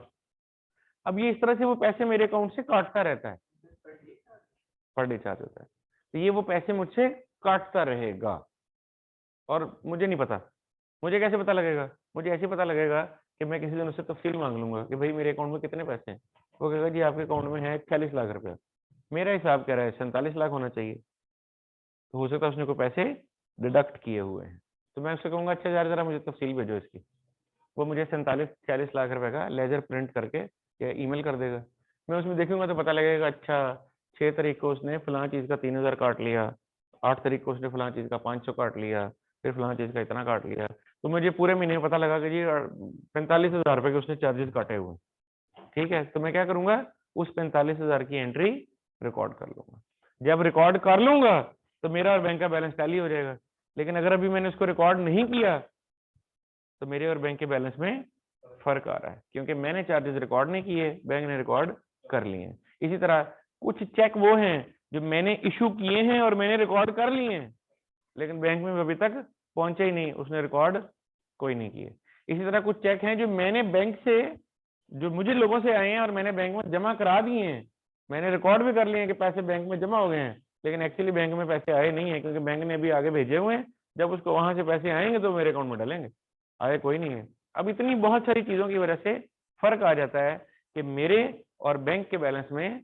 अब ये इस तरह से वो पैसे मेरे अकाउंट से काटता रहता है, पर डे चार्ज होता है, तो ये वो पैसे मुझसे काटता रहेगा और मुझे नहीं पता। मुझे कैसे पता लगेगा, मुझे ऐसे पता लगेगा कि मैं किसी दिन उससे तफसील मांग लूंगा कि भाई मेरे अकाउंट में कितने पैसे हैं। वो कहेगा जी आपके अकाउंट में है 40 लाख रुपया, मेरा हिसाब कह रहा है 47 लाख होना चाहिए, तो हो सकता है उसने कोई पैसे डिडक्ट किए हुए हैं। तो मैं उससे कहूंगा अच्छा यार जरा मुझे तफसील भेजो इसकी। वो मुझे 47-40 लाख रुपए का लेजर प्रिंट करके या ईमेल कर देगा। मैं उसमें देखूंगा तो पता लगेगा अच्छा 6 तारीख को उसने फलां चीज का 3,000 काट लिया, 8 तारीख को उसने फलां चीज का 500 काट लिया, फिर फलां चीज का इतना काट लिया। तो मुझे पूरे महीने में पता लगा कि जी 45,000 रुपए के उसने चार्जेस काटे हुए। ठीक है, तो मैं क्या करूंगा, उस 45,000 की एंट्री रिकॉर्ड कर लूंगा। जब रिकॉर्ड कर लूंगा तो मेरा और बैंक का बैलेंस टैली हो जाएगा। लेकिन अगर अभी मैंने उसको रिकॉर्ड नहीं किया तो मेरे और बैंक के बैलेंस में फर्क आ रहा है, क्योंकि मैंने चार्जेस रिकॉर्ड नहीं किए, बैंक ने रिकॉर्ड कर लिए हैं। इसी तरह कुछ चेक वो हैं जो मैंने इशू किए हैं और मैंने रिकॉर्ड कर लिए हैं, लेकिन बैंक में अभी तक पहुंचे ही नहीं, उसने रिकॉर्ड कोई नहीं किए। इसी तरह कुछ चेक हैं जो मैंने बैंक से, जो मुझे लोगों से आए हैं और मैंने बैंक में जमा करा दिए हैं, मैंने रिकॉर्ड भी कर लिए हैं कि पैसे बैंक में जमा हो गए हैं, लेकिन एक्चुअली बैंक में पैसे आए नहीं है, क्योंकि बैंक ने अभी आगे भेजे हुए हैं। जब उसको वहां से पैसे आएंगे तो मेरे अकाउंट में डालेंगे, आए कोई नहीं है। अब इतनी बहुत सारी चीजों की वजह से फर्क आ जाता है कि मेरे और बैंक के बैलेंस में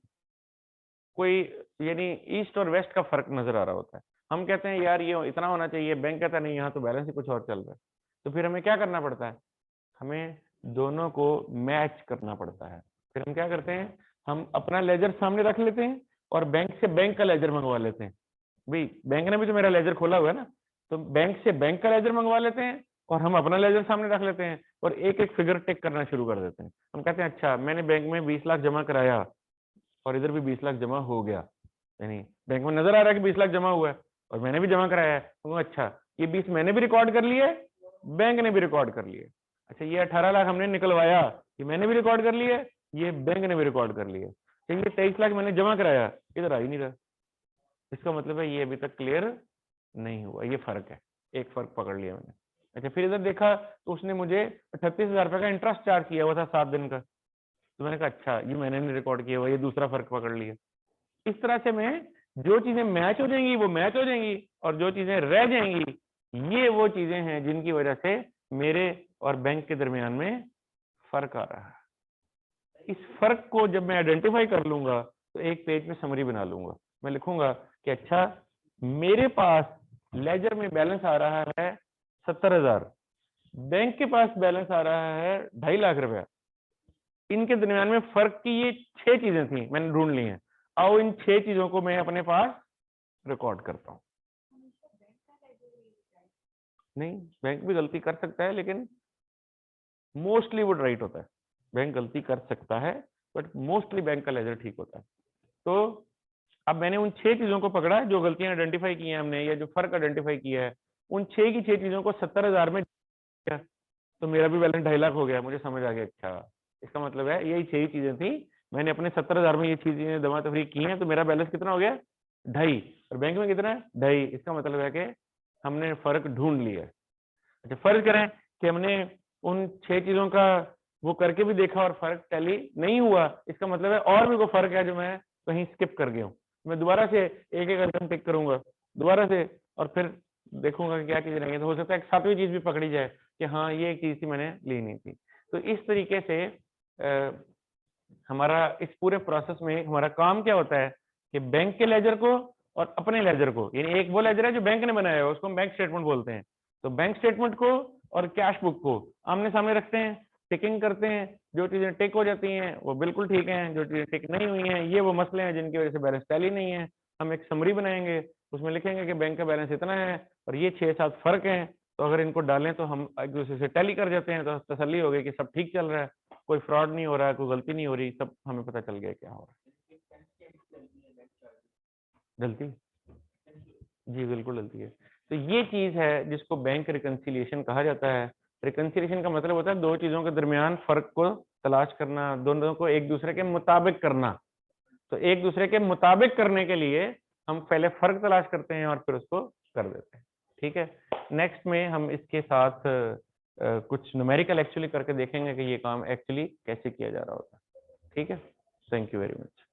कोई, यानी ईस्ट और वेस्ट का फर्क नजर आ रहा होता है। हम कहते हैं यार ये इतना होना चाहिए, बैंक कहता नहीं यहाँ तो बैलेंस ही कुछ और चल रहा है। तो फिर हमें क्या करना पड़ता है, हमें दोनों को मैच करना पड़ता है। फिर हम क्या करते हैं, हम अपना लेजर सामने रख लेते हैं और बैंक से बैंक का लेजर मंगवा लेते हैं। भाई बैंक ने भी तो मेरा लेजर खोला हुआ है ना, तो बैंक से बैंक का लेजर मंगवा लेते हैं और हम अपना लेजर सामने रख लेते हैं और एक एक फिगर टिक करना शुरू कर देते हैं। हम कहते हैं अच्छा मैंने बैंक में 20 लाख जमा कराया और इधर भी 20 लाख जमा हो गया, यानी बैंक में नजर आ रहा है कि 20 लाख जमा हुआ है और मैंने भी जमा कराया है। तो अच्छा ये 20 मैंने भी रिकॉर्ड कर लिए, बैंक ने भी रिकॉर्ड कर लिए। अच्छा ये 18 लाख हमने निकलवाया, ये मैंने भी रिकॉर्ड कर लिए, ये बैंक ने भी रिकॉर्ड कर लिए। तो ये 23 लाख मैंने जमा कराया, इधर आ ही नहीं रहा। इसका मतलब है ये अभी तक क्लियर नहीं हुआ, ये फर्क है, एक फर्क पकड़ लिया मैंने। अच्छा, फिर इधर देखा तो उसने मुझे 38,000 रुपए का इंटरेस्ट चार्ज किया हुआ था 7 दिन का, तो मैंने कहा अच्छा ये मैंने नहीं रिकॉर्ड किया हुआ, ये दूसरा फर्क पकड़ लिया। इस तरह से मैं जो चीजें मैच हो जाएंगी वो मैच हो जाएंगी, और जो चीजें रह जाएंगी ये वो चीजें हैं जिनकी वजह से मेरे और बैंक के दरमियान में फर्क आ रहा है। इस फर्क को जब मैं आइडेंटिफाई कर लूंगा तो एक पेज में समरी बना लूंगा। मैं लिखूंगा कि अच्छा मेरे पास लेजर में बैलेंस आ रहा है 70,000, बैंक के पास बैलेंस आ रहा है 2.5 लाख रुपया, इनके दरमियान में फर्क की ये 6 चीजें थी मैंने ढूंढ ली हैं। आओ इन 6 चीजों को मैं अपने पास रिकॉर्ड करता हूं। नहीं, बैंक भी गलती कर सकता है लेकिन मोस्टली वो राइट होता है। बैंक गलती कर सकता है बट मोस्टली बैंक का लेजर ठीक होता है। तो अब मैंने उन 6 चीजों को पकड़ा जो गलतियां आइडेंटिफाई की हैं हमने, या जो फर्क आइडेंटिफाई किया है, उन 6 की 6 चीजों को 70,000 में किया, तो मेरा भी बैलेंस 2.5 लाख हो गया। मुझे समझ आ गया, अच्छा इसका मतलब है यही 6 ही चीजें थी, मैंने अपने 70,000 में ये 6 चीजें जमा तफरीक की हैं, तो मेरा बैलेंस कितना हो गया 2.5, और बैंक में कितना है 2.5। इसका मतलब है कि हमने फर्क ढूंढ लिया। अच्छा, फर्ज करें कि हमने उन 6 चीजों का वो करके भी देखा और फर्क टैली नहीं हुआ, इसका मतलब है और भी कोई फर्क है जो मैं कहीं स्किप कर गया हूँ। मैं दोबारा से एक एक आइटम टिक करूंगा दोबारा से, और फिर देखूंगा कि क्या चीजें रहेंगी। तो हो सकता है एक 7वीं चीज भी पकड़ी जाए कि हाँ ये एक चीज थी मैंने ली नहीं थी। तो इस तरीके से हमारा इस पूरे प्रोसेस में हमारा काम क्या होता है कि बैंक के लेजर को और अपने लेजर को, यानी एक वो लेजर है जो बैंक ने बनाया है उसको हम बैंक स्टेटमेंट बोलते हैं, तो बैंक स्टेटमेंट को और कैश बुक को आमने सामने रखते हैं, टिकिंग करते हैं, जो चीजें टिक हो जाती हैं वो बिल्कुल ठीक हैं, जो चीजें टिक नहीं हुई हैं ये वो मसले हैं जिनकी वजह से बैलेंस टैली नहीं है। हम एक समरी बनाएंगे, उसमें लिखेंगे कि बैंक का बैलेंस इतना है और ये 6-7 फर्क हैं, तो अगर इनको डालें तो हम एक दूसरे से टैली कर जाते हैं, तो तसल्ली हो गई कि सब ठीक चल रहा है, कोई फ्रॉड नहीं हो रहा है, कोई गलती नहीं हो रही, सब हमें पता चल गया क्या हो रहा है। गलती, जी बिल्कुल गलती है। तो ये चीज है जिसको बैंक रिकंसिलिएशन कहा जाता है। रिकंसिलिएशन का मतलब होता है दो चीजों के दरमियान फर्क को तलाश करना, दोनों को एक दूसरे के मुताबिक करना। तो एक दूसरे के मुताबिक करने के लिए हम पहले फर्क तलाश करते हैं और फिर उसको कर देते हैं। ठीक है, नेक्स्ट में हम इसके साथ कुछ न्यूमेरिकल एक्चुअली करके देखेंगे कि ये काम एक्चुअली कैसे किया जा रहा होता है। ठीक है, थैंक यू वेरी मच।